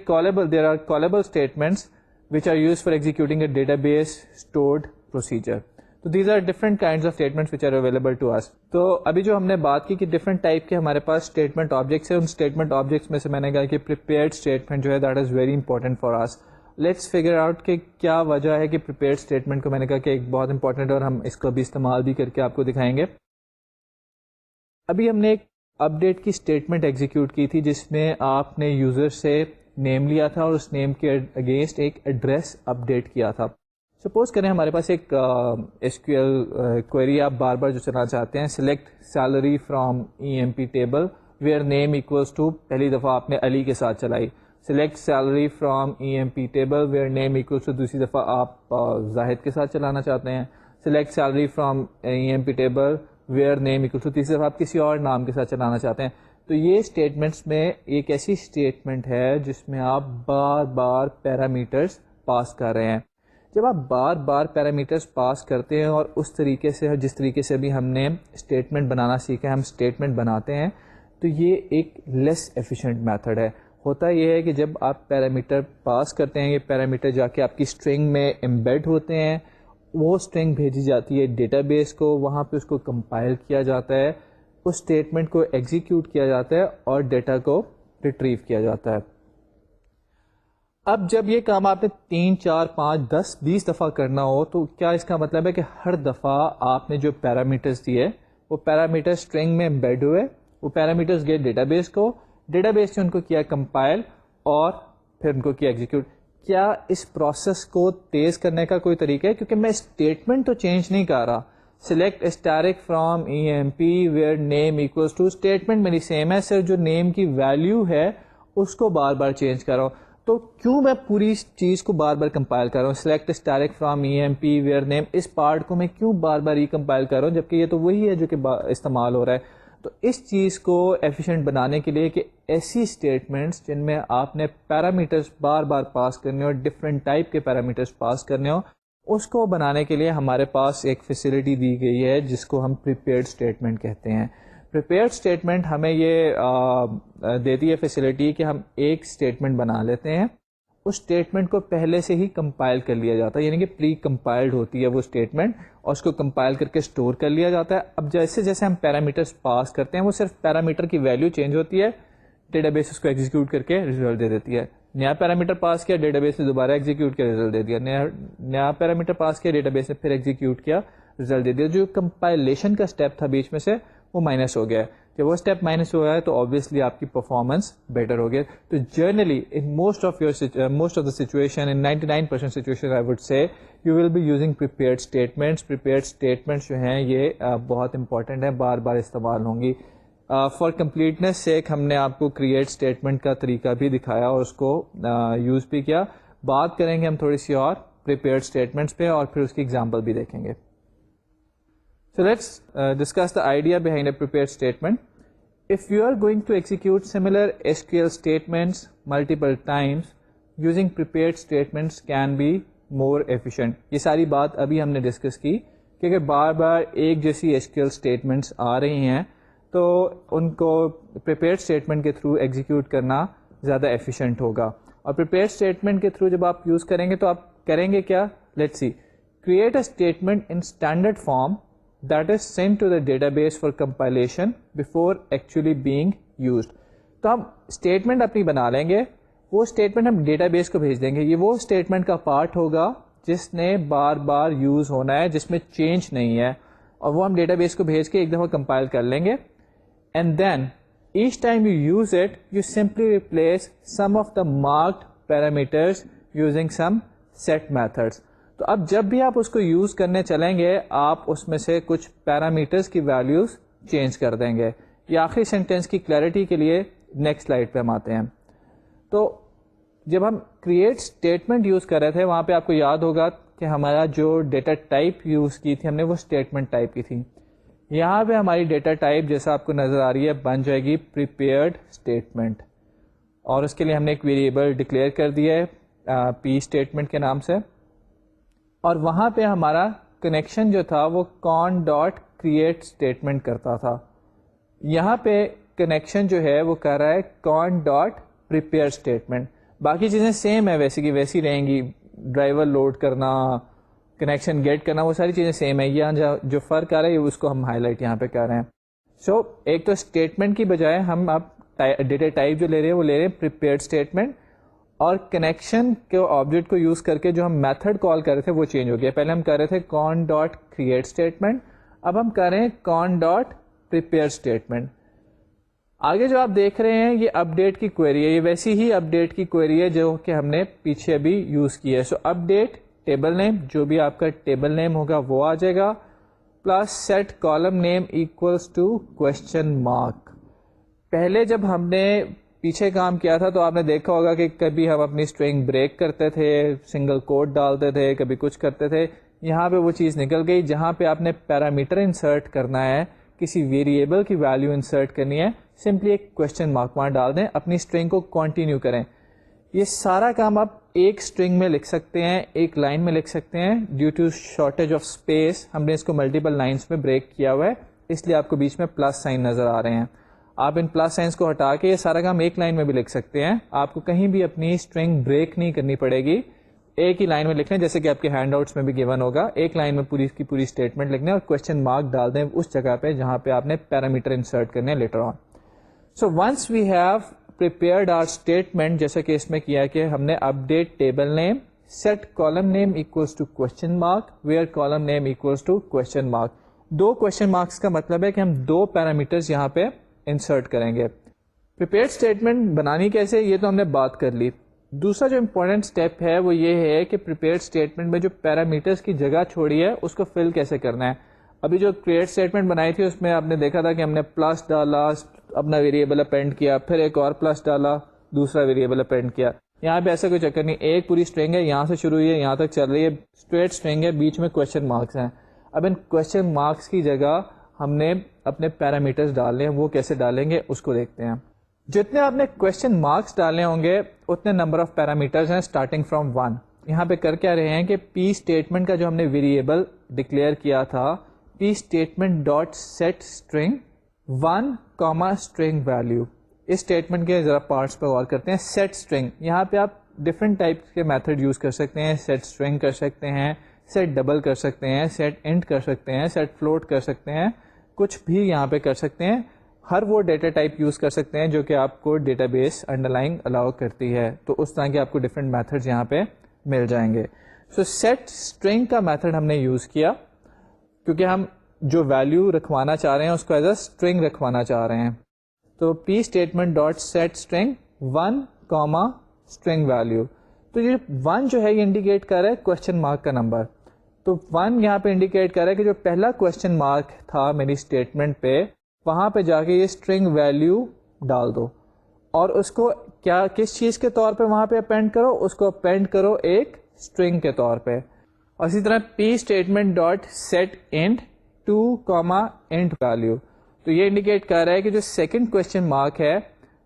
there are callable statements which are used for executing a database stored procedure. تو these are different kinds of statements which are available to us. تو ابھی جو ہم نے بات کی کہ ڈفرنٹ ٹائپ کے ہمارے پاس اسٹیٹمنٹ آبجیکٹس ہیں, ان اسٹیٹمنٹ آبجیکٹس میں سے میں نے کہا کہ پریپیئرڈ اسٹیٹمنٹ جو ہے that is very important for us. Let's figure out کہ کیا وجہ ہے کہ پریپیئرڈ اسٹیٹمنٹ کو میں نے کہا کہ ایک بہت امپورٹنٹ ہے اور ہم اس کو بھی استعمال بھی کر کے آپ کو دکھائیں گے. ابھی ہم نے ایک اپڈیٹ کی اسٹیٹمنٹ ایگزیکیوٹ کی تھی جس میں آپ نے یوزر سے نیم لیا تھا اور اس نیم کے اگینسٹ ایک ایڈریس اپڈیٹ کیا تھا. سپوز کریں ہمارے پاس ایک ایس کیو ایل کوئری آپ بار بار جو چلانا چاہتے ہیں, select salary from E M P table where name equals to, پہلی دفعہ آپ نے علی کے ساتھ چلائی. Select salary from E M P table where name equals to, دوسری دفعہ آپ زاہد کے ساتھ چلانا چاہتے ہیں. Select salary from E M P table where name equals to, تیسری دفعہ آپ کسی اور نام کے ساتھ چلانا چاہتے ہیں. تو یہ اسٹیٹمنٹس میں ایک ایسی اسٹیٹمنٹ ہے جس میں آپ بار بار پیرامیٹرز پاس کر رہے ہیں. جب آپ بار بار پیرامیٹرز پاس کرتے ہیں اور اس طریقے سے جس طریقے سے بھی ہم نے اسٹیٹمنٹ بنانا سیکھا ہے, ہم اسٹیٹمنٹ بناتے ہیں, تو یہ ایک لیس ایفیشینٹ میتھڈ ہے. ہوتا یہ ہے کہ جب آپ پیرامیٹر پاس کرتے ہیں, یہ پیرامیٹر جا کے آپ کی اسٹرنگ میں امبیڈ ہوتے ہیں, وہ اسٹرنگ بھیجی جاتی ہے ڈیٹا بیس کو, وہاں پہ اس کو کمپائل کیا جاتا ہے, اس اسٹیٹمنٹ کو ایگزیکیوٹ کیا جاتا ہے اور ڈیٹا کو ریٹریو کیا جاتا ہے. اب جب یہ کام آپ نے 3, 4, 5, 10, 20 دفعہ کرنا ہو تو کیا اس کا مطلب ہے کہ ہر دفعہ آپ نے جو پیرامیٹرز دیے وہ پیرامیٹر اسٹرنگ میں امبیڈ ہوئے, وہ پیرامیٹرز گئے ڈیٹا بیس کو, ڈیٹا بیس سے ان کو کیا کمپائل اور پھر ان کو کیا ایگزیکیوٹ. کیا اس پروسیس کو تیز کرنے کا کوئی طریقہ ہے؟ کیونکہ میں اسٹیٹمنٹ تو چینج نہیں کر رہا. Select asterisk from E M P where name equals to, statement میری سیم ہے, صرف جو نیم کی ویلیو ہے اس کو بار بار چینج کر رہا ہوں. تو کیوں میں پوری چیز کو بار بار کمپائل کر رہا ہوں؟ Select asterisk from E M P where name, اس پارٹ کو میں کیوں بار بار کمپائل کر رہا ہوں جبکہ یہ تو وہی ہے جو کہ استعمال ہو رہا ہے. تو اس چیز کو ایفیشینٹ بنانے کے لیے کہ ایسی اسٹیٹمنٹس جن میں آپ نے پیرامیٹرز بار بار پاس کرنے اور ڈفرینٹ ٹائپ کے پیرامیٹرز پاس کرنے ہو, اس کو بنانے کے لیے ہمارے پاس ایک فیسلٹی دی گئی ہے جس کو ہم پریپیئرڈ اسٹیٹمنٹ کہتے ہیں. پریپیئرڈ اسٹیٹمنٹ ہمیں یہ دیتی ہے فیسلٹی کہ ہم ایک اسٹیٹمنٹ بنا لیتے ہیں, اس اسٹیٹمنٹ کو پہلے سے ہی کمپائل کر لیا جاتا ہے, یعنی کہ پری کمپائلڈ ہوتی ہے وہ اسٹیٹمنٹ اور اس کو کمپائل کر کے اسٹور کر لیا جاتا ہے. اب جیسے جیسے ہم پیرامیٹرز پاس کرتے ہیں وہ صرف پیرامیٹر کی ویلیو چینج ہوتی ہے, ڈیٹا بیس اس کو ایگزیکیوٹ کر کے ریزلٹ دے دیتی ہے. نیا پیرامیٹر پاس کیا, ڈیٹا بیس نے دوبارہ ایگزیکیوٹ کیا, ریزلٹ دے دیا. نیا پیرامیٹر پاس کیا, ڈیٹا بیس نے پھر ایگزیکیوٹ کیا, ریزلٹ دے دیا. جو کمپائلیشن کا اسٹیپ تھا بیچ میں سے وہ مائنس ہو گیا. جب وہ اسٹیپ مائنس ہوا ہے تو آبویسلی آپ کی پرفارمنس بیٹر ہو گیا. تو generally in most of the situation, in 99% situation I would say you will be using prepared statements. Prepared statements جو ہیں یہ بہت امپورٹنٹ ہیں, بار بار استعمال ہوں گی. فار کمپلیٹنس سیک ہم نے آپ کو کریٹ اسٹیٹمنٹ کا طریقہ بھی دکھایا اور اس کو یوز بھی کیا. بات کریں گے ہم تھوڑی سی اور پریپیئرڈ اسٹیٹمنٹس پہ اور پھر اس کی ایگزامپل بھی دیکھیں گے. So let's discuss the idea behind a prepared statement. If you are going to execute similar SQL statements multiple times, using prepared statements can be more efficient. یہ ساری بات ابھی ہم نے ڈسکس کی کہ اگر بار بار ایک جیسی SQL statements آ رہی ہیں تو ان کو prepared statement کے تھرو ایگزیکیوٹ کرنا زیادہ ایفیشینٹ ہوگا. اور prepared statement کے تھرو جب آپ یوز کریں گے تو آپ کریں گے کیا؟ Let's see. Create a statement in standard form that is sent to the database for compilation before actually being used. تو ہم اسٹیٹمنٹ اپنی بنا لیں گے, وہ اسٹیٹمنٹ ہم ڈیٹا بیس کو بھیج دیں گے. یہ وہ اسٹیٹمنٹ کا پارٹ ہوگا جس نے بار بار یوز ہونا ہے, جس میں چینج نہیں ہے, اور وہ ہم ڈیٹا بیس کو بھیج کے ایک دفعہ کمپائل کر لیں گے. And then each time you use it you simply replace some of the marked parameters using some set methods. تو اب جب بھی آپ اس کو یوز کرنے چلیں گے آپ اس میں سے کچھ پیرامیٹرز کی ویلیوز چینج کر دیں گے. یہ آخری سینٹینس کی کلیئرٹی کے لیے نیکسٹ سلائڈ پہ ہم آتے ہیں. تو جب ہم کریٹ اسٹیٹمنٹ یوز کر رہے تھے وہاں پہ آپ کو یاد ہوگا کہ ہمارا جو ڈیٹا ٹائپ یوز کی تھی ہم نے وہ اسٹیٹمنٹ ٹائپ کی تھی. یہاں پہ ہماری ڈیٹا ٹائپ جیسا آپ کو نظر آ رہی ہے بن جائے گی پریپیئرڈ اسٹیٹمنٹ, اور اس کے لیے ہم نے ایک ویریبل ڈکلیئر کر دیا ہے پی اسٹیٹمنٹ کے نام سے, اور وہاں پہ ہمارا کنیکشن جو تھا وہ کون ڈاٹ کریٹ اسٹیٹمنٹ کرتا تھا. یہاں پہ کنیکشن جو ہے وہ کر رہا ہے کون ڈاٹ پریپیئر اسٹیٹمنٹ. باقی چیزیں سیم ہے ویسی کی ویسی رہیں گی, ڈرائیور لوڈ کرنا, کنیکشن گیٹ کرنا, وہ ساری چیزیں سیم ہے. یہاں جو فرق آ رہا ہے اس کو ہم ہائی لائٹ یہاں پہ کر رہے ہیں. سو ایک تو اسٹیٹمنٹ کی بجائے ہم اب ڈیٹا ٹائپ جو لے رہے ہیں وہ لے رہے ہیں پریپیئرڈ اسٹیٹمنٹ, اور کنیکشن کے آبجیکٹ کو یوز کر کے جو ہم میتھڈ کال کر رہے تھے وہ چینج ہو گیا. پہلے ہم کر رہے تھے کون ڈاٹ کریٹ اسٹیٹمنٹ, اب ہم کر رہے ہیں کون ڈاٹ پریپیئر اسٹیٹمنٹ. آگے جو آپ دیکھ رہے ہیں یہ اپڈیٹ کی کوئری ہے, یہ ویسی ہی اپڈیٹ کی کوئری ہے جو کہ ہم نے پیچھے بھی یوز کی ہے. سو اپڈیٹ ٹیبل نیم, جو بھی آپ کا ٹیبل نیم ہوگا وہ آ جائے گا, plus set column name equals to question mark. پہلے جب ہم نے پیچھے کام کیا تھا تو آپ نے دیکھا ہوگا کہ کبھی ہم اپنی اسٹرنگ بریک کرتے تھے, سنگل کوٹ ڈالتے تھے, کبھی کچھ کرتے تھے. یہاں پہ وہ چیز نکل گئی. جہاں پہ آپ نے پیرامیٹر انسرٹ کرنا ہے, کسی ویریبل کی ویلیو انسرٹ کرنی ہے, سمپلی ایک کوشچن مارک وہاں ڈال دیں, اپنی اسٹرنگ کو کنٹینیو کریں. یہ سارا کام آپ ایک اسٹرنگ میں لکھ سکتے ہیں, ایک لائن میں لکھ سکتے ہیں. Due to shortage of space ہم نے اس کو ملٹیپل لائنس میں بریک کیا ہوا ہے, اس لیے آپ کو بیچ میں پلس سائن نظر آ رہے ہیں. آپ ان پلس سائنس کو ہٹا کے یہ سارا کام ایک لائن میں بھی لکھ سکتے ہیں. آپ کو کہیں بھی اپنی اسٹرنگ بریک نہیں کرنی پڑے گی, ایک ہی لائن میں لکھنا ہے, جیسے کہ آپ کے ہینڈ آؤٹس میں بھی گیون ہوگا. ایک لائن میں پوری کی پوری اسٹیٹمنٹ لکھنا ہے اور کوشچن مارک ڈال دیں اس جگہ پہ جہاں پہ آپ نے پیرامیٹر انسرٹ کرنے later on. So once we have prepared our statement, جیسے کہ اس میں کیا کہ ہم نے update table name, set column name equals to question mark, where column name equals to question mark. Do question marks کا مطلب ہے کہ ہم دو parameters یہاں پہ insert کریں گے. prepared statement بنانی کیسے, یہ تو ہم نے بات کر لی. دوسرا جو امپورٹنٹ اسٹیپ ہے وہ یہ ہے کہ prepared statement میں جو parameters کی جگہ چھوڑی ہے اس کو fill کیسے کرنا ہے. ابھی جو کریٹ اسٹیٹمنٹ بنائی تھی اس میں آپ نے دیکھا تھا کہ ہم نے پلس ڈالا, اپنا ویریبل اپینڈ کیا, پھر ایک اور پلس ڈالا, دوسرا ویریبل اپینڈ کیا. یہاں پہ ایسا کوئی چکر نہیں, ایک پوری اسٹرنگ ہے, یہاں سے شروع ہوئی ہے یہاں تک چل رہی ہے, اسٹریٹ اسٹرنگ ہے, بیچ میں کوشچن مارکس ہیں. اب ان کوشچن مارکس کی جگہ ہم نے اپنے پیرامیٹرز ڈالنے ہیں, وہ کیسے ڈالیں گے اس کو دیکھتے ہیں. جتنے آپ نے کوشچن مارکس ڈالنے ہوں گے اتنے نمبر آف پیرامیٹرز ہیں اسٹارٹنگ فرام 1. یہاں پہ کر کیا رہے ہیں کہ پی اسٹیٹمنٹ کا جو ہم نے ویریبل ڈکلیئر کیا تھا, P statement dot set string 1 string value. اس اسٹیٹمنٹ کے ذرا پارٹس پہ غور کرتے ہیں. سیٹ اسٹرنگ, یہاں پہ آپ ڈفرنٹ ٹائپ کے میتھڈ یوز کر سکتے ہیں. سیٹ اسٹرنگ کر سکتے ہیں, سیٹ ڈبل کر سکتے ہیں, سیٹ انٹ کر سکتے ہیں, سیٹ فلوٹ کر سکتے ہیں, کچھ بھی یہاں پہ کر سکتے ہیں. ہر وہ ڈیٹا ٹائپ یوز کر سکتے ہیں جو کہ آپ کو ڈیٹا بیس انڈر لائن الاؤ کرتی ہے, تو اس طرح کے آپ کو ڈفرنٹ میتھڈ یہاں پہ مل جائیں گے. سو سیٹ اسٹرنگ کا میتھڈ ہم نے یوز کیا کیونکہ ہم جو ویلو رکھوانا چاہ رہے ہیں اس کو ایز اے اسٹرنگ رکھوانا چاہ رہے ہیں. تو P statement dot set string 1 string value. تو یہ 1 جو ہے یہ انڈیکیٹ کر رہا ہے کوشچن مارک کا نمبر. تو 1 یہاں پہ انڈیکیٹ کر رہا ہے کہ جو پہلا کوشچن مارک تھا میری اسٹیٹمنٹ پہ, وہاں پہ جا کے یہ اسٹرنگ ویلو ڈال دو اور اس کو کیا کس چیز کے طور پہ وہاں پہ اپینڈ کرو, اس کو اپینڈ کرو ایک اسٹرنگ کے طور پہ. اور اسی طرح P statement dot set int 2 int value. تو یہ انڈیکیٹ کر رہا ہے کہ جو سیکنڈ کوشچن مارک ہے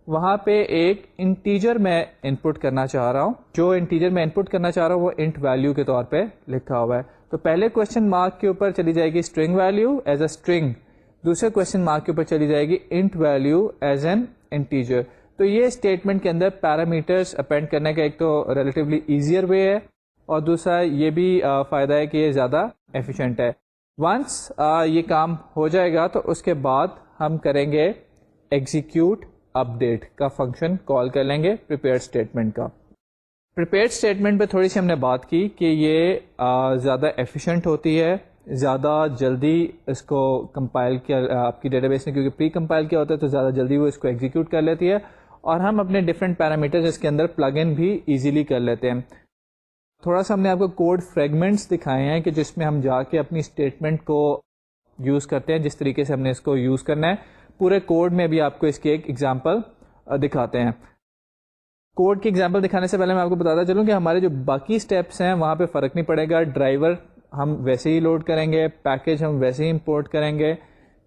وہاں پہ ایک انٹیجر میں ان پٹ کرنا چاہ رہا ہوں, جو انٹیجر میں ان پٹ کرنا چاہ رہا ہوں وہ انٹ ویلو کے طور پہ لکھا ہوا ہے. تو پہلے کوشچن مارک کے اوپر چلی جائے گی string value as a string, دوسرے کوشچن مارک کے اوپر چلی جائے گی int value as an integer. تو یہ اسٹیٹمنٹ کے اندر پیرامیٹرز اپینڈ کرنے کا ایک تو ریلیٹیولی ایزیئر وے ہے, اور دوسرا یہ بھی فائدہ ہے کہ یہ زیادہ ایفیشینٹ ہے. ونس یہ کام ہو جائے گا تو اس کے بعد ہم کریں گے ایگزیکیوٹ اپڈیٹ کا فنکشن کال کر لیں گے پریپیئر اسٹیٹمنٹ کا. پریپیئر اسٹیٹمنٹ پہ تھوڑی سی ہم نے بات کی کہ یہ زیادہ ایفیشینٹ ہوتی ہے, زیادہ جلدی اس کو کمپائل کیا آپ کی ڈیٹا بیس نے, کیونکہ پری کمپائل کیا ہوتا ہے تو زیادہ جلدی وہ اس کو ایگزیکیوٹ کر لیتی ہے, اور ہم اپنے ڈفرینٹ پیرامیٹرز اس کے اندر پلگ ان بھی ایزیلی کر لیتے ہیں. تھوڑا سا ہم نے آپ کو کوڈ فریگمنٹس دکھائے ہیں کہ جس میں ہم جا کے اپنی اسٹیٹمنٹ کو یوز کرتے ہیں, جس طریقے سے ہم نے اس کو یوز کرنا ہے. پورے کوڈ میں بھی آپ کو اس کی ایک ایگزامپل دکھاتے ہیں. کوڈ کی ایگزامپل دکھانے سے پہلے میں آپ کو بتاتا چلوں کہ ہمارے جو باقی اسٹیپس ہیں وہاں پہ فرق نہیں پڑے گا. ڈرائیور ہم ویسے ہی لوڈ کریں گے, پیکج ہم ویسے ہی امپورٹ کریں گے,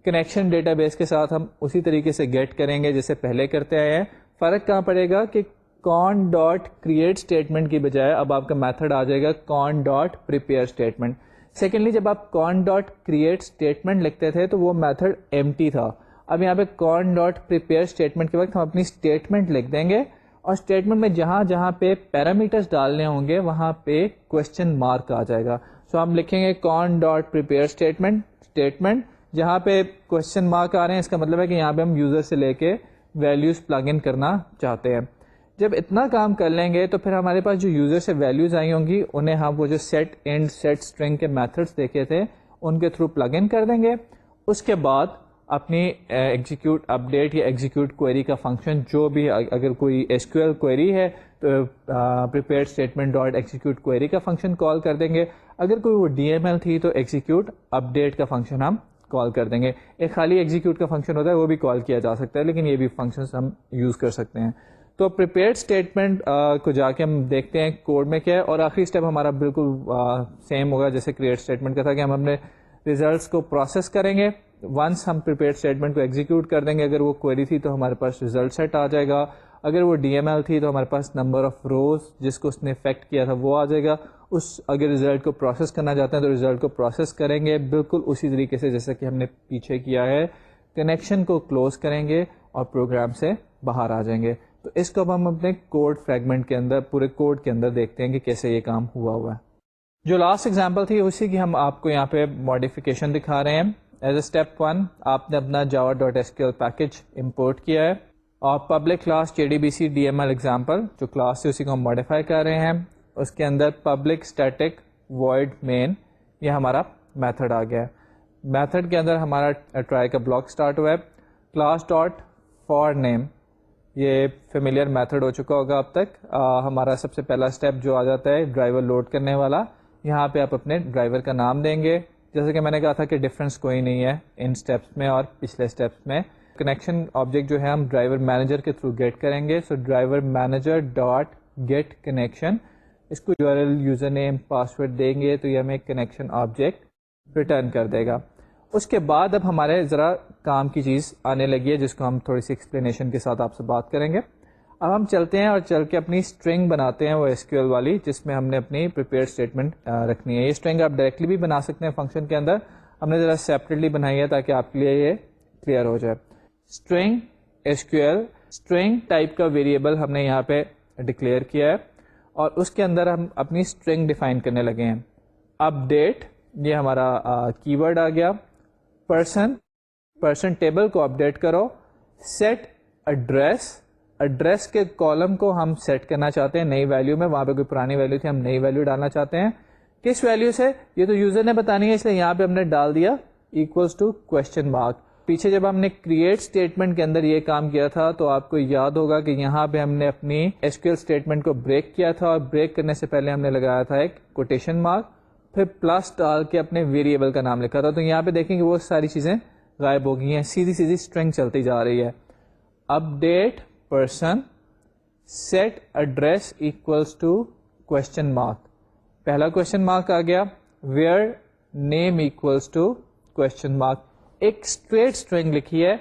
کنیکشن ڈیٹا بیس کے ساتھ ہم اسی طریقے سے گیٹ کریں گے جیسے پہلے کرتے آئے ہیں. فرق کہاں پڑے گا کہ کون ڈاٹ کریٹ اسٹیٹمنٹ کی بجائے اب آپ کا میتھڈ آ جائے گا کون ڈاٹ پریپیئر اسٹیٹمنٹ. سیکنڈلی, جب آپ کون ڈاٹ کریٹ اسٹیٹمنٹ لکھتے تھے تو وہ میتھڈ ایمٹی تھا. اب یہاں پہ کون ڈاٹ پریپیئر اسٹیٹمنٹ کے وقت ہم اپنی اسٹیٹمنٹ لکھ دیں گے, اور اسٹیٹمنٹ میں جہاں جہاں پہ پیرامیٹرز ڈالنے ہوں گے وہاں پہ کوشچن مارک آ جائے گا. سو ہم لکھیں گے کون ڈاٹ پریپیئر اسٹیٹمنٹ جہاں پہ کوشچن مارک آ رہے ہیں, اس کا مطلب ہے کہ یہاں پہ ہم یوزر سے لے کے ویلیوز پلگ ان کرنا چاہتے ہیں. جب اتنا کام کر لیں گے تو پھر ہمارے پاس جو یوزر سے ویلیوز آئی ہوں گی انہیں ہم وہ جو سیٹ اینڈ سیٹ اسٹرنگ کے میتھڈس دیکھے تھے ان کے تھرو پلگ ان کر دیں گے. اس کے بعد اپنی ایگزیکیوٹ اپڈیٹ یا ایگزیکیوٹ کوئری کا فنکشن جو بھی, اگر کوئی SQL کوئری ہے تو prepare statement dot execute query کا فنکشن کال کر دیں گے. اگر کوئی وہ DML تھی تو ایگزیکیوٹ اپڈیٹ کا فنکشن ہم کال کر دیں گے. ایک خالی ایگزیکیوٹ کا فنکشن ہوتا ہے, وہ بھی کال کیا جا سکتا ہے, لیکن یہ بھی فنکشنز ہم یوز کر سکتے ہیں. تو پریپیئرڈ اسٹیٹمنٹ کو جا کے ہم دیکھتے ہیں کوڈ میں کیا ہے, اور آخری اسٹیپ ہمارا بالکل سیم ہوگا جیسے کریٹ اسٹیٹمنٹ کا تھا کہ ہم اپنے ریزلٹس کو پروسیس کریں گے. ونس ہم پریپیئرڈ اسٹیٹمنٹ کو ایگزیکیوٹ کر دیں گے, اگر وہ کوئری تھی تو ہمارے پاس ریزلٹ سیٹ آ جائے گا, اگر وہ DML تھی تو ہمارے پاس نمبر آف روز جس کو اس نے افیکٹ کیا تھا وہ آ جائے گا. اگر ریزلٹ کو پروسیس کرنا چاہتے ہیں تو ریزلٹ کو پروسیس کریں گے بالکل اسی طریقے سے جیسا کہ ہم نے پیچھے کیا ہے. کنیکشن کو کلوز کریں گے اور پروگرام سے باہر آ جائیں گے. تو اس کو اب ہم اپنے کوڈ فریگمنٹ کے اندر, پورے کوڈ کے اندر دیکھتے ہیں کہ کیسے یہ کام ہوا ہے. جو لاسٹ ایگزامپل تھی اسی کی ہم آپ کو یہاں پہ ماڈیفیکیشن دکھا رہے ہیں. ایز اے اسٹیپ 1 آپ نے اپنا java.sql پیکج امپورٹ کیا ہے, اور public class JDBC DML example جو کلاس ہے اسی کو ہم ماڈیفائی کر رہے ہیں. اس کے اندر پبلک اسٹیٹک وائڈ مین یہ ہمارا میتھڈ آ گیا ہے. میتھڈ کے اندر ہمارا ٹرائی کا بلاک اسٹارٹ ہوا ہے. کلاس ڈاٹ فار نیم یہ فیملیئر میتھڈ ہو چکا ہوگا اب تک. ہمارا سب سے پہلا اسٹیپ جو آ جاتا ہے ڈرائیور لوڈ کرنے والا, یہاں پہ آپ اپنے ڈرائیور کا نام دیں گے. جیسے کہ میں نے کہا تھا کہ ڈفرینس کوئی نہیں ہے ان اسٹیپس میں اور پچھلے اسٹیپس میں. کنیکشن آبجیکٹ جو ہے ہم ڈرائیور مینیجر کے تھرو گیٹ کریں گے. So driver manager dot get connection, اس کو URL یوزر نیم پاسورڈ دیں گے تو یہ ہمیں کنیکشن آبجیکٹ ریٹرن کر دے گا. اس کے بعد اب ہمارے ذرا کام کی چیز آنے لگی ہے جس کو ہم تھوڑی سی ایکسپلینیشن کے ساتھ آپ سے بات کریں گے. اب ہم چلتے ہیں اور چل کے اپنی اسٹرنگ بناتے ہیں وہ SQL والی, جس میں ہم نے اپنی پریپیئر اسٹیٹمنٹ رکھنی ہے. یہ اسٹرنگ آپ ڈائریکٹلی بھی بنا سکتے ہیں فنکشن کے اندر, ہم نے ذرا سیپریٹلی بنائی ہے تاکہ آپ کے لیے یہ کلیئر ہو جائے. اسٹرنگ SQL اسٹرنگ ٹائپ کا ویریبل ہم نے یہاں پہ ڈکلیئر کیا ہے, اور اس کے اندر ہم اپنی اسٹرنگ ڈیفائن کرنے لگے ہیں. اپڈیٹ یہ ہمارا کی ورڈ آ گیا. پرسن ٹیبل کو اپڈیٹ کرو. سیٹ ایڈریس کے کالم کو ہم سیٹ کرنا چاہتے ہیں نئی ویلیو میں, وہاں پہ کوئی پرانی ویلیو تھی ہم نئی ویلیو ڈالنا چاہتے ہیں. کس ویلیو سے یہ تو یوزر نے بتانی ہے, اس لیے یہاں پہ ہم نے ڈال دیا ایکولس ٹو کوشچن مارک. پیچھے جب ہم نے کریٹ اسٹیٹمنٹ کے اندر یہ کام کیا تھا تو آپ کو یاد ہوگا کہ یہاں پہ ہم نے اپنی SQL اسٹیٹمنٹ کو بریک کیا تھا, اور بریک کرنے سے پہلے ہم نے لگایا تھا ایک کوٹیشن مارک, پھر پلس ڈال کے اپنے ویریبل کا نام لکھا تھا. تو یہاں پہ دیکھیں کہ وہ ساری چیزیں غائب ہو گئی ہیں, سیدھی اسٹرنگ چلتی جا رہی ہے. Update person set address equals to question mark, پہلا کوشچن مارک آ گیا. Where name equals to question mark, ایک اسٹریٹ اسٹرنگ لکھی ہے.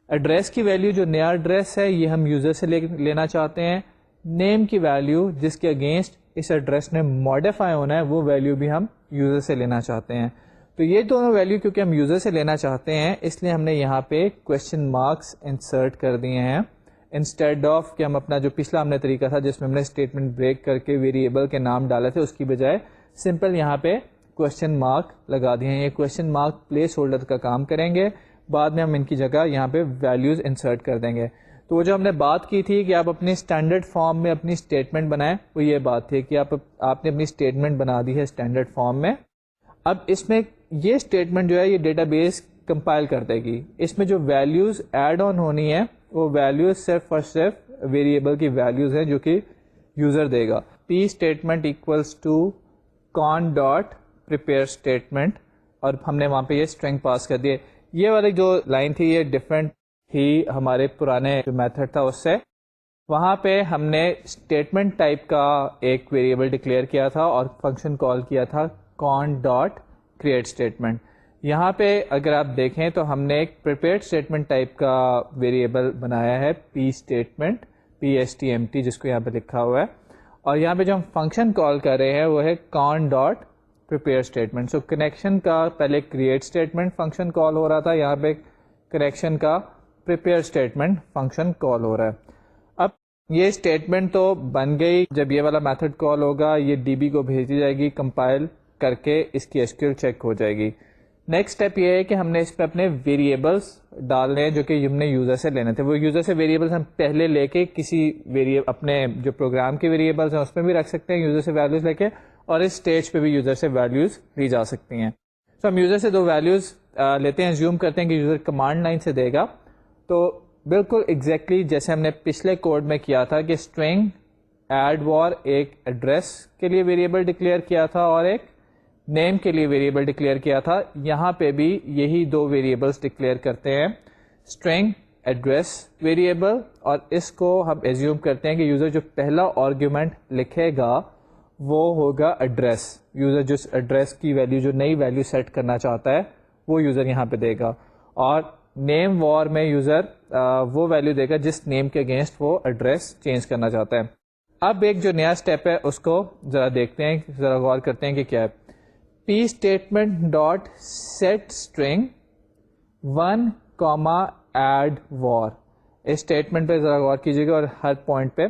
ایڈریس کی ویلیو جو نیا ایڈریس ہے یہ ہم یوزر سے لینا چاہتے ہیں. نیم کی ویلیو جس کے اگینسٹ اس ایڈریس نے ماڈیفائی ہونا ہے وہ ویلیو بھی ہم یوزر سے لینا چاہتے ہیں. تو یہ دونوں ویلیو کیونکہ ہم یوزر سے لینا چاہتے ہیں اس لیے ہم نے یہاں پہ کوشچن مارکس انسرٹ کر دیے ہیں, انسٹیڈ آف کہ ہم اپنا جو پچھلا ہم نے طریقہ تھا جس میں ہم نے اسٹیٹمنٹ بریک کر کے ویریبل کے نام ڈالے تھے, اس کی بجائے سمپل یہاں پہ کوشچن مارک لگا دیے ہیں. یہ کوشچن مارک پلیس ہولڈر کا کام کریں گے, بعد میں ہم ان کی جگہ یہاں پہ ویلیوز انسرٹ کر دیں گے. تو وہ جو ہم نے بات کی تھی کہ آپ اپنی اسٹینڈرڈ فارم میں اپنی اسٹیٹمنٹ بنائیں, وہ یہ بات تھی کہ آپ نے اپنی اسٹیٹمنٹ بنا دی ہے اسٹینڈرڈ فارم میں. اب اس میں یہ اسٹیٹمنٹ جو ہے یہ ڈیٹا بیس کمپائل کر دے گی. اس میں جو ویلیوز ایڈ آن ہونی ہے وہ ویلیوز صرف اور صرف ویریبل کی ویلیوز ہیں جو کہ یوزر دے گا. P statement equals to con dot prepare statement, اور ہم نے وہاں پہ یہ اسٹرنگ پاس کر دیے. یہ والی جو لائن تھی یہ ڈفرینٹ تھی ہمارے پرانے جو میتھڈ تھا اس سے. وہاں پہ ہم نے اسٹیٹمنٹ ٹائپ کا ایک ویریبل ڈکلیئر کیا تھا اور فنکشن کال کیا تھا کون ڈاٹ کریٹ اسٹیٹمنٹ. یہاں پہ اگر آپ دیکھیں تو ہم نے ایک پریپیئرڈ اسٹیٹمنٹ ٹائپ کا ویریبل بنایا ہے پی اسٹیٹمنٹ PSTMT جس کو یہاں پہ لکھا ہوا ہے, اور یہاں پہ جو ہم فنکشن کال کر رہے ہیں وہ ہے کون ڈاٹ پریپیئر اسٹیٹمنٹ. سو کنیکشن کا پہلے کریٹ اسٹیٹمنٹ فنکشن کال ہو رہا تھا, یہاں پہ کنیکشن کا پریپیئر اسٹیٹمنٹ فنکشن کال ہو رہا ہے. اب یہ اسٹیٹمنٹ تو بن گئی, جب یہ والا میتھڈ کال ہوگا یہ DB کو بھیجی جائے گی, کمپائل کر کے اس کی SQL چیک ہو جائے گی. نیکسٹ اسٹیپ یہ ہے کہ ہم نے اس پہ اپنے ویریبلس ڈالنے ہیں جو کہ ہم نے یوزر سے لینے تھے. وہ یوزر سے ویریبلس ہم پہلے لے کے کسی اپنے جو پروگرام کے ویریبلس ہیں اس میں بھی رکھ سکتے ہیں یوزر سے ویلیوز لے کے, اور اس اسٹیج پہ بھی یوزر سے ویلیوز لی جا سکتی ہیں. تو ہم یوزر سے 2 ویلیوز لیتے ہیں ایزیوم کرتے ہیں کہ یوزر کمانڈ لائن سے دے گا, تو بالکل ایگزیکٹلی جیسے ہم نے پچھلے کوڈ میں کیا تھا کہ اسٹرنگ ایڈ وار ایک ایڈریس کے لیے ویریبل ڈکلیئر کیا تھا اور ایک نیم کے لیے ویریبل ڈکلیئر کیا تھا, یہاں پہ بھی یہی دو ویریبلس ڈکلیئر کرتے ہیں, اسٹرنگ ایڈریس ویریبل, اور اس کو ہم ایزیوم کرتے ہیں کہ یوزر جو پہلا آرگیومنٹ لکھے گا وہ ہوگا ایڈریس. یوزر جس ایڈریس کی ویلیو, جو نئی ویلیو سیٹ کرنا چاہتا ہے وہ یوزر یہاں پہ دے گا, اور نیم وار میں یوزر وہ ویلیو دے گا جس نیم کے اگینسٹ وہ ایڈریس چینج کرنا چاہتا ہے. اب ایک جو نیا اسٹیپ ہے اس کو ذرا دیکھتے ہیں, ذرا غور کرتے ہیں کہ کیا ہے. P statement dot set string 1 comma Edward, اس اسٹیٹمنٹ پہ ذرا غور کیجیے گا اور ہر پوائنٹ پہ.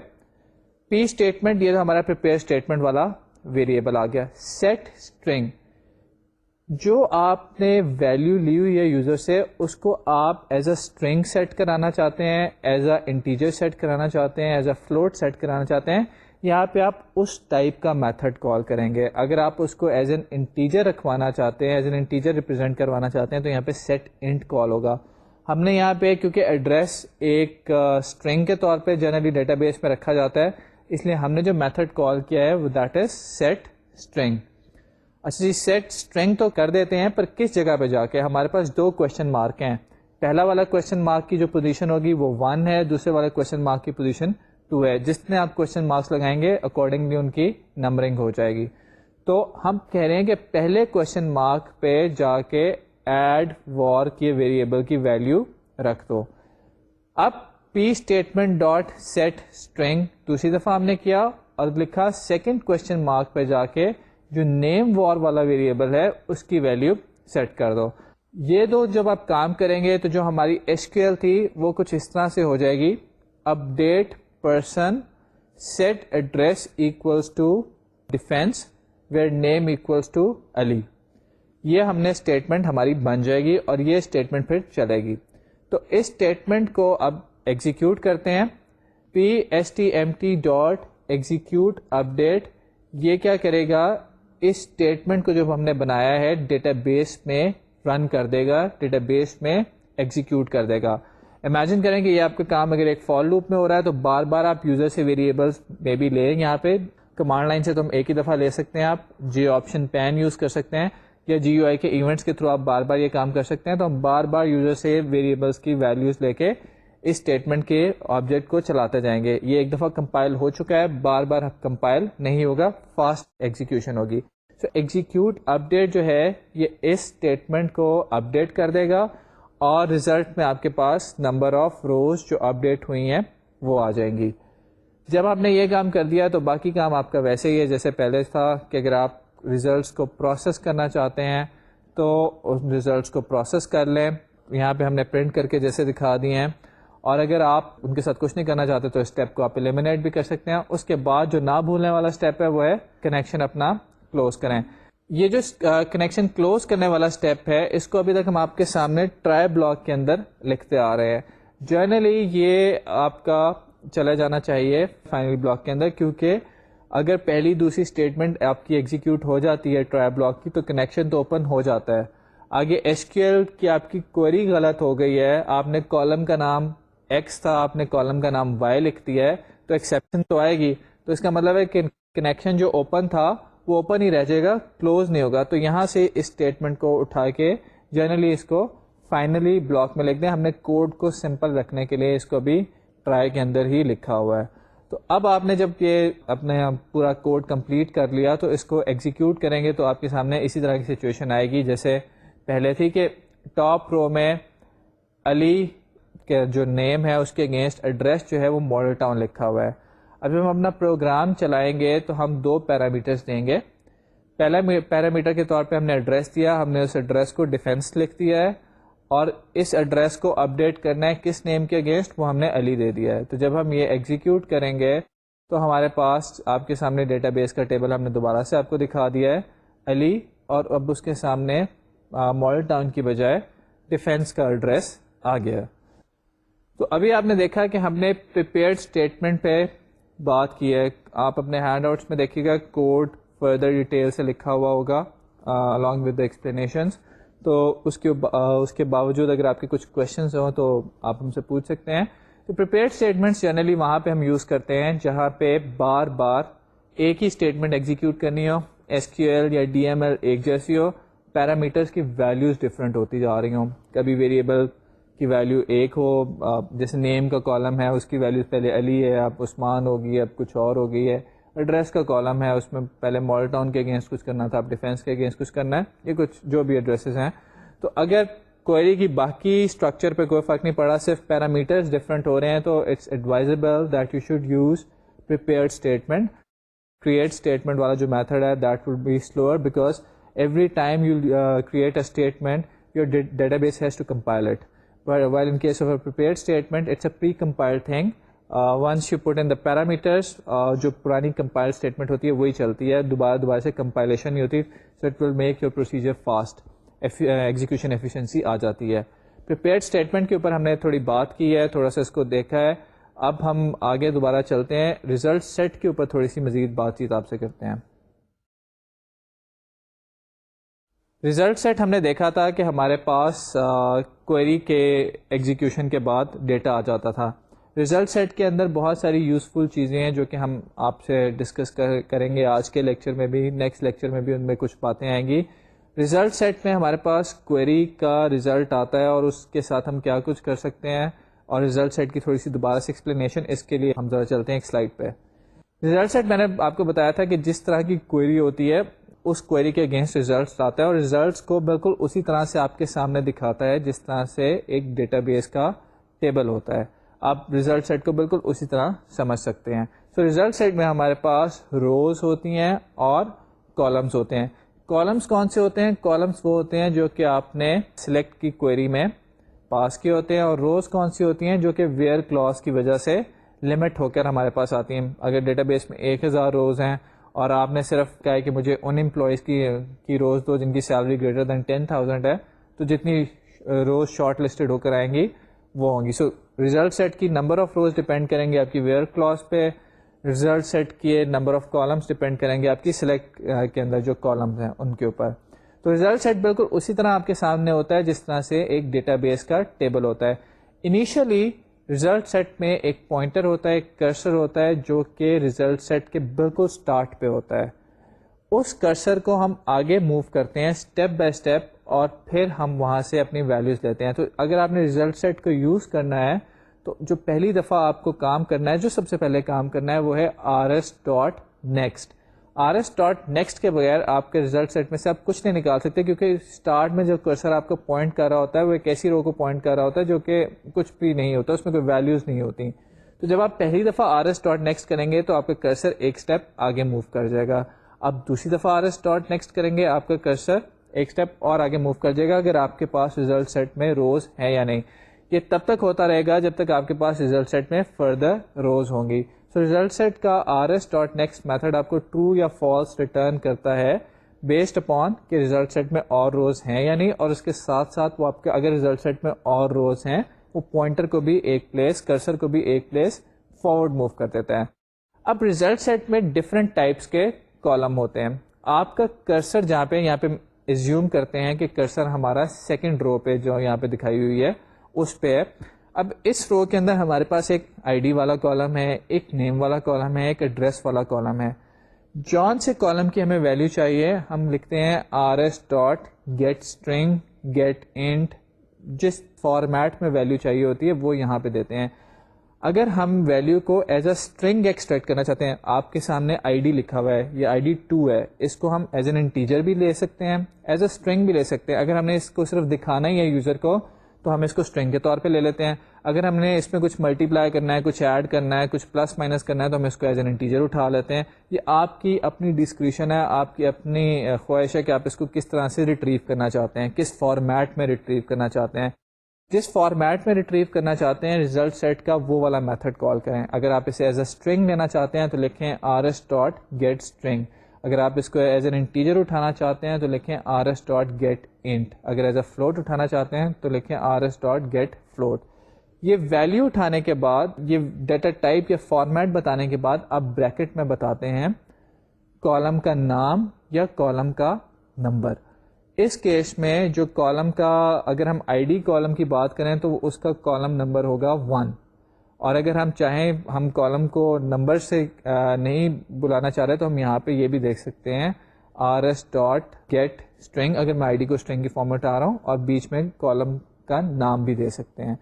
پی اسٹیٹمنٹ یہ تو ہمارا پریپیئر اسٹیٹمنٹ والا ویریبل آ گیا. سیٹ اسٹرنگ, جو آپ نے ویلیو لی ہوئی ہے یوزر سے اس کو آپ ایز اے اسٹرنگ سیٹ کرانا چاہتے ہیں, ایز اے انٹیجر سیٹ کرانا چاہتے ہیں, ایز اے فلوٹ سیٹ کرانا چاہتے ہیں, یہاں پہ آپ اس ٹائپ کا میتھڈ کال کریں گے. اگر آپ اس کو ایز این انٹیجر رکھوانا چاہتے ہیں, ایز این انٹیجر ریپرزینٹ کروانا چاہتے ہیں, تو یہاں پہ سیٹ انٹ کال ہوگا. ہم نے یہاں پہ کیونکہ ایڈریس ایک اسٹرنگ کے طور پہ جنرلی ڈیٹا بیس میں رکھا جاتا ہے, اس لیے ہم نے جو میتھڈ کال کیا ہے وہ دیٹ از سیٹ اسٹرنگ. اچھا جی, سیٹ اسٹرنگ تو کر دیتے ہیں, پر کس جگہ پہ جا کے؟ ہمارے پاس دو کوشچن مارک ہیں. پہلا والا کوشچن مارک کی جو پوزیشن ہوگی وہ 1 ہے, دوسرے والے کوشچن مارک کی پوزیشن 2 ہے. جتنے آپ کوشچن مارکس لگائیں گے اکارڈنگلی ان کی نمبرنگ ہو جائے گی. تو ہم کہہ رہے ہیں کہ پہلے کوشچن مارک پہ جا کے ایڈ وار کی ویریبل کی ویلیو رکھ دو. اب پی اسٹیٹمنٹ ڈاٹ سیٹ اسٹرنگ دوسری دفعہ ہم نے کیا اور لکھا سیکنڈ کوشچن مارک پہ جا کے جو نیم وار والا ویریبل ہے اس کی ویلیو سیٹ کر دو. یہ دو جب آپ کام کریں گے تو جو ہماری ایس کیو ایل تھی وہ کچھ اس طرح سے ہو جائے گی. Update person set address equals to Defence where name equals to Ali. یہ ہم نے اسٹیٹمنٹ ہماری بن جائے گی اور یہ اسٹیٹمنٹ پھر چلے گی. تو اس اسٹیٹمنٹ کو اب ایگزیکیوٹ کرتے ہیں. P S T M T dot execute update, یہ کیا کرے گا, اس اسٹیٹمنٹ کو جو ہم نے بنایا ہے ڈیٹا بیس میں رن کر دے گا, ڈیٹا بیس میں ایگزیکیوٹ کر دے گا. امیجن کریں کہ یہ آپ کا کام اگر ایک فار لوپ میں ہو رہا ہے تو بار بار آپ یوزر سے ویریبلس میں بھی لیں. یہاں پہ کمانڈ لائن سے تو ہم ایک ہی دفعہ لے سکتے ہیں, آپ جی آپشن پین یوز کر سکتے ہیں, یا جی یو آئی کے ایونٹس کے تھرو آپ بار بار یہ کام کر سکتے ہیں. تو ہم بار بار یوزر سے ویریبلس کی ویلیوز لے کے اس اسٹیٹمنٹ کے آبجیکٹ کو چلاتے جائیں گے. یہ ایک دفعہ کمپائل ہو چکا ہے, بار بار کمپائل نہیں ہوگا, فاسٹ ایگزیکیوشن ہوگی. سو ایگزیکیوٹ اپڈیٹ جو ہے یہ اس اسٹیٹمنٹ کو اپڈیٹ کر دے گا اور ریزلٹ میں آپ کے پاس نمبر آف روز جو اپڈیٹ ہوئی ہیں وہ آ جائیں گی. جب آپ نے یہ کام کر دیا تو باقی کام آپ کا ویسے ہی ہے جیسے پہلے تھا, کہ اگر آپ ریزلٹس کو پروسیس کرنا چاہتے ہیں تو اس ریزلٹس کو پروسیس کر لیں. یہاں پہ ہم نے پرنٹ کر کے جیسے دکھا دیے ہیں, اور اگر آپ ان کے ساتھ کچھ نہیں کرنا چاہتے تو اسٹیپ کو آپ ایلیمینیٹ بھی کر سکتے ہیں. اس کے بعد جو نہ بھولنے والا اسٹیپ ہے وہ ہے کنیکشن اپنا کلوز کریں. یہ جو کنیکشن کلوز کرنے والا اسٹیپ ہے اس کو ابھی تک ہم آپ کے سامنے ٹرائی بلاک کے اندر لکھتے آ رہے ہیں. جنرلی یہ آپ کا چلا جانا چاہیے فائنل بلاک کے اندر, کیونکہ اگر پہلی دوسری اسٹیٹمنٹ آپ کی ایگزیکیوٹ ہو جاتی ہے ٹرائی بلاک کی تو کنیکشن تو اوپن ہو جاتا ہے. آگے ایس کیو ایل کی آپ کی کوئری غلط ہو گئی ہے, آپ نے کالم کا نام ایکس تھا, آپ نے کالم کا نام وائی لکھ دیا ہے, تو ایکسیپشن تو آئے گی. تو اس کا مطلب ہے کہ کنیکشن جو اوپن تھا وہ اوپن ہی رہ جائے گا, کلوز نہیں ہوگا. تو یہاں سے اس اسٹیٹمنٹ کو اٹھا کے جنرلی اس کو فائنلی بلاک میں لکھ دیں. ہم نے کوڈ کو سمپل رکھنے کے لیے اس کو بھی ٹرائی کے اندر ہی لکھا ہوا ہے. تو اب آپ نے جب یہ اپنے پورا کوڈ کمپلیٹ کر لیا تو اس کو ایگزیکیوٹ کریں گے تو آپ کے سامنے اسی طرح کی سچویشن آئے گی جیسے پہلے تھی, کہ ٹاپ رو میں علی کے جو نیم ہے اس کے اگینسٹ ایڈریس جو ہے وہ ماڈل ٹاؤن لکھا ہوا ہے. اب جب ہم اپنا پروگرام چلائیں گے تو ہم دو پیرامیٹرز دیں گے. پہلا پیرامیٹر کے طور پہ ہم نے ایڈریس دیا, ہم نے اس ایڈریس کو ڈیفینس لکھ دیا ہے, اور اس ایڈریس کو اپڈیٹ کرنا ہے کس نیم کے اگینسٹ, وہ ہم نے علی دے دیا ہے. تو جب ہم یہ ایگزیکیوٹ کریں گے تو ہمارے پاس آپ کے سامنے ڈیٹا بیس کا ٹیبل ہم نے دوبارہ سے آپ کو دکھا دیا ہے علی, اور اب اس کے سامنے ماڈل ٹاؤن کی بجائے ڈیفینس کا ایڈریس آ گیا. تو ابھی آپ نے دیکھا کہ ہم نے پریپیئرڈ اسٹیٹمنٹ پہ بات کی ہے. آپ اپنے ہینڈ آؤٹس میں دیکھیے گا کوڈ فردر ڈیٹیل سے لکھا ہوا ہوگا along with the explanations. تو اس کے باوجود اگر آپ کے کچھ کویشچنس ہوں تو آپ ہم سے پوچھ سکتے ہیں. تو پریپیئرڈ اسٹیٹمنٹس جنرلی وہاں پہ ہم یوز کرتے ہیں جہاں پہ بار بار ایک ہی اسٹیٹمنٹ ایگزیکیوٹ کرنی ہو, ایس کیو ایل یا ڈی ایم ایل ایک جیسی ہو, پیرامیٹرس کی ویلیوز ڈفرینٹ ہوتی جا رہی ہوں. کبھی ویریبل کی ویلیو ایک ہو, جیسے نیم کا کالم ہے اس کی ویلیو پہلے علی ہے, اب عثمان ہوگی, اب کچھ اور ہو گئی ہے. ایڈریس کا کالم ہے, اس میں پہلے مال ٹاؤن کے اگینسٹ کچھ کرنا تھا, اب ڈیفینس کے اگینسٹ کچھ کرنا ہے, یہ کچھ جو بھی ایڈریسز ہیں. تو اگر کوئری کی باقی اسٹرکچر پہ کوئی فرق نہیں پڑا, صرف پیرامیٹرز ڈفرینٹ ہو رہے ہیں, تو it's advisable that you should use prepared statement. Create statement والا جو میتھڈ ہے that will be slower, because every time you create a statement your database has to compile it. while in case of a prepared statement it's a pre-compiled thing. Once you put in the parameters, جو پرانی compiled statement ہوتی ہے وہی چلتی ہے, دوبارہ سے compilation نہیں ہوتی, so it will make your procedure fast, execution efficiency آ جاتی ہے. prepared statement کے اوپر ہم نے تھوڑی بات کی ہے, تھوڑا سا اس کو دیکھا ہے. اب ہم آگے دوبارہ چلتے ہیں, result set کے اوپر تھوڑی سی مزید بات چیت آپ سے کرتے ہیں. ریزلٹ سیٹ ہم نے دیکھا تھا کہ ہمارے پاس کوئری کے ایگزیکیوشن کے بعد ڈیٹا آ جاتا تھا. ریزلٹ سیٹ کے اندر بہت ساری یوزفل چیزیں ہیں جو کہ ہم آپ سے ڈسکس کریں گے آج کے لیکچر میں بھی, نیکسٹ لیکچر میں بھی ان میں کچھ باتیں آئیں گی. ریزلٹ سیٹ میں ہمارے پاس کوئری کا ریزلٹ آتا ہے اور اس کے ساتھ ہم کیا کچھ کر سکتے ہیں, اور ریزلٹ سیٹ کی تھوڑی سی دوبارہ سے ایکسپلینیشن. اس کے لیے ہم ذرا چلتے ہیں ایک سلائڈ پہ. ریزلٹ سیٹ میں نے آپ کو بتایا تھا کہ جس طرح کی کوئری ہوتی ہے اس کوئری کے اگینسٹ ریزلٹس آتا ہے, اور ریزلٹس کو بالکل اسی طرح سے آپ کے سامنے دکھاتا ہے جس طرح سے ایک ڈیٹا بیس کا ٹیبل ہوتا ہے. آپ ریزلٹ سیٹ کو بالکل اسی طرح سمجھ سکتے ہیں. سو ریزلٹ سیٹ میں ہمارے پاس روز ہوتی ہیں اور کالمس ہوتے ہیں. کالمس کون سے ہوتے ہیں؟ کالمس وہ ہوتے ہیں جو کہ آپ نے سلیکٹ کی کوئری میں پاس کیے ہوتے ہیں, اور روز کون سی ہوتی ہیں جو کہ ویئر کلاس کی وجہ سے لمٹ ہو کر ہمارے پاس آتی ہیں. اگر ڈیٹا بیس میں 1000 روز ہیں اور آپ نے صرف کہا ہے کہ مجھے ان امپلائیز کی روز دو جن کی سیلری گریٹر دین 10,000 ہے, تو جتنی روز شارٹ لسٹڈ ہو کر آئیں گی وہ ہوں گی. سو ریزلٹ سیٹ کی نمبر آف روز ڈپینڈ کریں گے آپ کی ویئر کلاس پہ, ریزلٹ سیٹ کے نمبر آف کالمس ڈپینڈ کریں گے آپ کی سلیکٹ کے اندر جو کالمس ہیں ان کے اوپر. تو ریزلٹ سیٹ بالکل اسی طرح آپ کے سامنے ہوتا ہے جس طرح سے ایک ڈیٹا بیس کا ٹیبل ہوتا ہے. انیشلی ریزلٹ سیٹ میں ایک پوائنٹر ہوتا ہے, ایک کرسر ہوتا ہے جو کہ ریزلٹ سیٹ کے بالکل سٹارٹ پہ ہوتا ہے. اس کرسر کو ہم آگے موو کرتے ہیں اسٹیپ بائی اسٹیپ, اور پھر ہم وہاں سے اپنی ویلیوز لیتے ہیں. تو اگر آپ نے ریزلٹ سیٹ کو یوز کرنا ہے تو جو پہلی دفعہ آپ کو کام کرنا ہے, جو سب سے پہلے کام کرنا ہے وہ ہے rs.next. rs.next کے بغیر آپ کے ریزلٹ سیٹ میں سے آپ کچھ نہیں نکال سکتے, کیونکہ اسٹارٹ میں جو کرسر آپ کو پوائنٹ کر رہا ہوتا ہے وہ ایک ایسی رو کو پوائنٹ کر رہا ہوتا ہے جو کہ کچھ بھی نہیں ہوتا, اس میں کوئی ویلیوز نہیں ہوتی. تو جب آپ پہلی دفعہ rs.next کریں گے تو آپ کا کرسر ایک اسٹیپ آگے موو کر جائے گا. اب دوسری دفعہ rs.next کریں گے آپ کا کرسر ایک اسٹیپ اور آگے موو کر جائے گا, اگر آپ کے پاس ریزلٹ سیٹ میں روز ہے یا نہیں. یہ تب تک ہوتا رہے گا جب تک آپ کے پاس ریزلٹ سیٹ میں فردر روز ہوں گی. سو ریزلٹ سیٹ کا rs.next میتھڈ آپ کو ٹرو یا فالس ریٹرن کرتا ہے بیسڈ اپون کہ ریزلٹ سیٹ میں اور روز ہیں یا نہیں, اور اس کے ساتھ ساتھ وہ آپ کے اگر ریزلٹ سیٹ میں اور روز ہیں وہ پوائنٹر کو بھی ایک پلیس, کرسر کو بھی ایک پلیس فارورڈ موو کر دیتا ہے. اب ریزلٹ سیٹ میں ڈفرینٹ ٹائپس کے کالم ہوتے ہیں. آپ کا کرسر جہاں پہ یہاں پہ ایزیوم کرتے ہیں کہ کرسر ہمارا سیکنڈ رو پہ جو یہاں پہ دکھائی ہوئی ہے اس پہ. اب اس رو کے اندر ہمارے پاس ایک آئی ڈی والا کالم ہے, ایک نیم والا کالم ہے, ایک ایڈریس والا کالم ہے. جون سے کالم کی ہمیں ویلیو چاہیے, ہم لکھتے ہیں rs.getString getInt, جس فارمیٹ میں ویلیو چاہیے ہوتی ہے وہ یہاں پہ دیتے ہیں. اگر ہم ویلیو کو ایز اے اسٹرنگ ایکسٹریکٹ کرنا چاہتے ہیں, آپ کے سامنے آئی ڈی لکھا ہوا ہے, یہ آئی ڈی 2 ہے, اس کو ہم ایز این انٹیجر بھی لے سکتے ہیں, ایز اے اسٹرنگ بھی لے سکتے ہیں. اگر ہم نے اس کو صرف دکھانا ہی ہے یوزر کو تو ہم اس کو اسٹرنگ کے طور پہ لے لیتے ہیں. اگر ہم نے اس میں کچھ ملٹی پلائی کرنا ہے, کچھ ایڈ کرنا ہے, کچھ پلس مائنس کرنا ہے تو ہم اس کو ایز این انٹیجر اٹھا لیتے ہیں. یہ آپ کی اپنی ڈسکریشن ہے, آپ کی اپنی خواہش ہے کہ آپ اس کو کس طرح سے ریٹریو کرنا چاہتے ہیں, کس فارمیٹ میں ریٹریو کرنا چاہتے ہیں. جس فارمیٹ میں ریٹریو کرنا چاہتے ہیں ریزلٹ سیٹ کا وہ والا میتھڈ کال کریں. اگر آپ اسے ایز اے اسٹرنگ لینا چاہتے ہیں تو لکھیں rs.getString. اگر آپ اس کو ایز این انٹیجر اٹھانا چاہتے ہیں تو لکھیں rs.getInt. اگر ایز اے فلوٹ اٹھانا چاہتے ہیں تو لکھیں rs.getFloat. یہ ویلیو اٹھانے کے بعد, یہ ڈیٹا ٹائپ یا فارمیٹ بتانے کے بعد آپ بریکٹ میں بتاتے ہیں کالم کا نام یا کالم کا نمبر. اس کیس میں جو کالم کا اگر ہم آئی ڈی کالم کی بات کریں تو اس کا کالم نمبر ہوگا 1، اور اگر ہم چاہیں ہم کالم کو نمبر سے نہیں بلانا چاہ رہے تو ہم یہاں پہ یہ بھی دیکھ سکتے ہیں rs.get string، اگر میں آئی ڈی کو اسٹرنگ کی فارم میں اٹھا رہا ہوں، اور بیچ میں کالم کا نام بھی دے سکتے ہیں.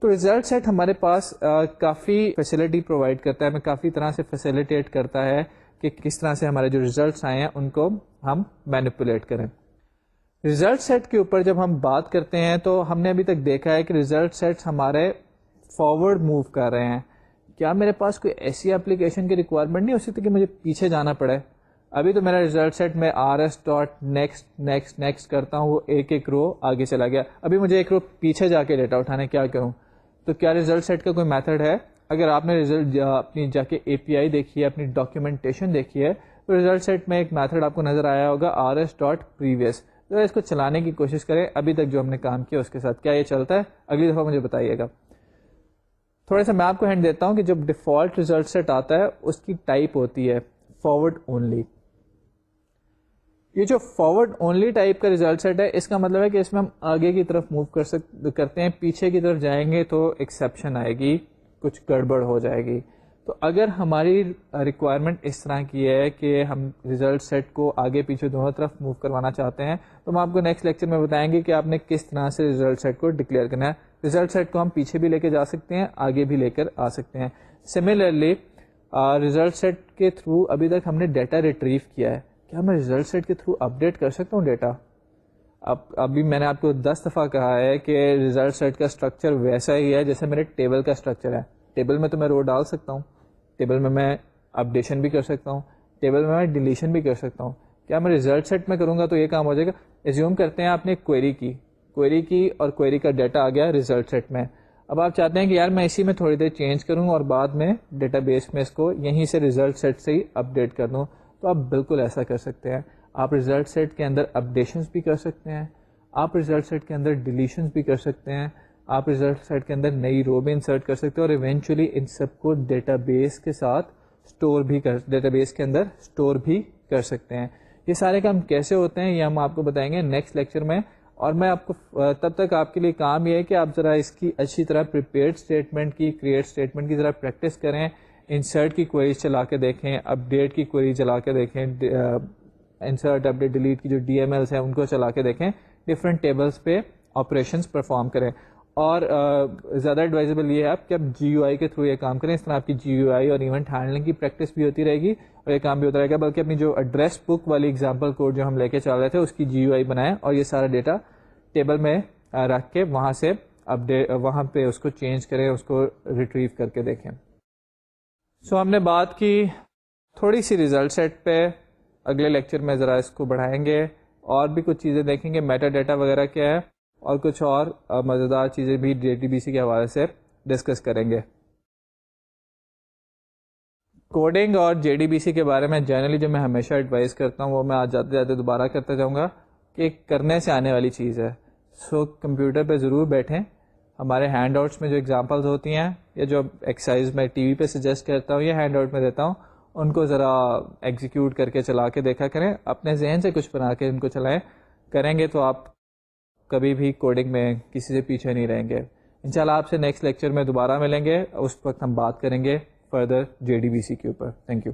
تو ریزلٹ سیٹ ہمارے پاس کافی فیسلٹی پرووائڈ کرتا ہے، ہمیں کافی طرح سے فیسیلیٹیٹ کرتا ہے کہ کس طرح سے ہمارے جو ریزلٹس آئے ہیں ان کو ہم مینیپولیٹ کریں. ریزلٹ سیٹ کے اوپر جب ہم بات کرتے ہیں تو ہم نے ابھی تک دیکھا ہے کہ ریزلٹ سیٹس ہمارے فارورڈ موو کر رہے ہیں. کیا میرے پاس کوئی ایسی اپلیکیشن کی ریکوائرمنٹ نہیں ہو سکتی کہ مجھے پیچھے جانا پڑے؟ ابھی تو میرا ریزلٹ سیٹ میں rs.next کرتا ہوں، وہ ایک رو آگے چلا گیا. ابھی مجھے ایک رو پیچھے جا کے ڈیٹا اٹھانے کیا کروں؟ تو کیا ریزلٹ سیٹ کا کوئی میتھڈ ہے؟ اگر آپ نے ریزلٹ اپنی جا کے اے پی آئی دیکھی ہے، اپنی ڈاکیومنٹیشن دیکھی ہے، تو ریزلٹ سیٹ میں ایک میتھڈ آپ کو نظر آیا ہوگا rs.previous. تو اس کو چلانے کی کوشش کریں. ابھی تک جو ہم نے کام کیا اس کے ساتھ کیا یہ چلتا ہے؟ اگلی دفعہ مجھے بتائیے گا. تھوڑا سا میں آپ کو ہینڈ دیتا ہوں کہ جب ڈیفالٹ ریزلٹ سیٹ آتا ہے اس کی ٹائپ ہوتی ہے فارورڈ اونلی. یہ جو فارورڈ اونلی ٹائپ کا ریزلٹ سیٹ ہے اس کا مطلب ہے کہ اس میں ہم آگے کی طرف موو کرتے ہیں، پیچھے کی طرف جائیں گے تو ایکسیپشن آئے گی، کچھ گڑبڑ ہو جائے گی. تو اگر ہماری ریکوائرمنٹ اس طرح کی ہے کہ ہم ریزلٹ سیٹ کو آگے پیچھے دونوں طرف موو کروانا چاہتے ہیں تو ہم آپ کو نیکسٹ لیکچر میں بتائیں گے کہ آپ نے کس طرح سے ریزلٹ سیٹ کو ڈکلیئر کرنا ہے. ریزلٹ سیٹ کو ہم پیچھے بھی لے کے جا سکتے ہیں، آگے بھی لے کر آ سکتے ہیں. سملرلی ریزلٹ سیٹ کے تھرو ابھی تک ہم نے ڈیٹا ریٹریو کیا ہے، کیا میں ریزلٹ سیٹ کے تھرو اپڈیٹ کر سکتا ہوں ڈیٹا؟ ابھی میں نے آپ کو 10 دفعہ کہا ہے کہ ریزلٹ سیٹ کا اسٹرکچر ویسا ہی ہے جیسے میرے ٹیبل کا اسٹرکچر ہے. ٹیبل میں تو میں رو ڈال سکتا ہوں، ٹیبل میں اپڈیشن بھی کر سکتا ہوں، ٹیبل میں ڈیلیشن بھی کر سکتا ہوں. کیا میں ریزلٹ سیٹ میں کروں گا تو یہ کام ہو جائے گا؟ ایزیوم کرتے ہیں آپ نے کوئری کی اور کوئری کا ڈیٹا آ گیا ریزلٹ سیٹ میں. اب آپ چاہتے ہیں کہ یار میں اسی میں تھوڑی دیر چینج کروں اور بعد میں ڈیٹا بیس میں اس کو یہیں سے ریزلٹ سیٹ سے ہی اپڈیٹ کر دوں، تو آپ بالکل ایسا کر سکتے ہیں. آپ ریزلٹ سیٹ کے اندر اپڈیشنز بھی کر سکتے ہیں، آپ ریزلٹ سیٹ کے اندر ڈیلیشنز بھی کر سکتے ہیں، آپ ریزلٹ سیٹ کے اندر نئی رو بھی انسرٹ کر سکتے ہیں، اور ایونچولی ان سب کو ڈیٹا بیس کے ساتھ ڈیٹا بیس کے اندر اسٹور بھی کر سکتے ہیں. یہ سارے کام کیسے ہوتے ہیں یہ ہم آپ کو بتائیں گے نیکسٹ لیکچر میں. اور میں آپ کو تب تک آپ کے لیے کام یہ ہے کہ آپ ذرا اس کی اچھی طرح پریپیئرڈ اسٹیٹمنٹ کی، کریٹ اسٹیٹمنٹ کی ذرا پریکٹس کریں. انسرٹ کی کوئریز چلا کے دیکھیں، اپڈیٹ کی کوئری چلا کے دیکھیں، انسرٹ اپڈیٹ ڈیلیٹ کی جو ڈی ایم ایلس ہیں ان کو چلا کے دیکھیں، ڈفرینٹ ٹیبلس پہ آپریشنس پرفارم کریں. اور زیادہ ایڈوائزبل یہ ہے آپ کہ آپ جی یو آئی کے تھرو یہ کام کریں. اس طرح آپ کی جی یو آئی اور ایونٹ ہینڈلنگ کی پریکٹس بھی ہوتی رہے گی اور یہ کام بھی ہوتا رہے گا. بلکہ اپنی جو ایڈریس بک والی ایگزامپل کوڈ جو ہم لے کے چل رہے تھے اس کی جی یو آئی بنائیں اور یہ سارا ڈیٹا ٹیبل میں رکھ کے وہاں سے اپڈیٹ وہاں پہ اس کو چینج کریں، اس کو ریٹریو کر کے دیکھیں. سو ہم نے بات کی تھوڑی سی ریزلٹ سیٹ پہ. اگلے لیکچر میں ذرا اس کو بڑھائیں گے اور بھی کچھ چیزیں دیکھیں گے، میٹا ڈیٹا وغیرہ کیا ہے، اور کچھ اور مزیدار چیزیں بھی جے ڈی بی سی کے حوالے سے ڈسکس کریں گے. کوڈنگ اور جے ڈی بی سی کے بارے میں جنرلی جو میں ہمیشہ ایڈوائز کرتا ہوں وہ میں آج جاتے جاتے دوبارہ کرتا جاؤں گا کہ کرنے سے آنے والی چیز ہے. سو کمپیوٹر پہ ضرور بیٹھیں. ہمارے ہینڈ آؤٹس میں جو ایگزامپلز ہوتی ہیں یا جو ایکسرسائز میں ٹی وی پہ سجیسٹ کرتا ہوں یا ہینڈ آؤٹ میں دیتا ہوں ان کو ذرا ایگزیکیوٹ کر کے چلا کے دیکھا کریں. اپنے ذہن سے کچھ بنا کے ان کو چلائیں. کریں گے تو آپ کبھی بھی کوڈنگ میں کسی سے پیچھے نہیں رہیں گے. انشاءاللہ آپ سے نیکسٹ لیکچر میں دوبارہ ملیں گے. اس وقت ہم بات کریں گے further J D B C کے اوپر. Thank you.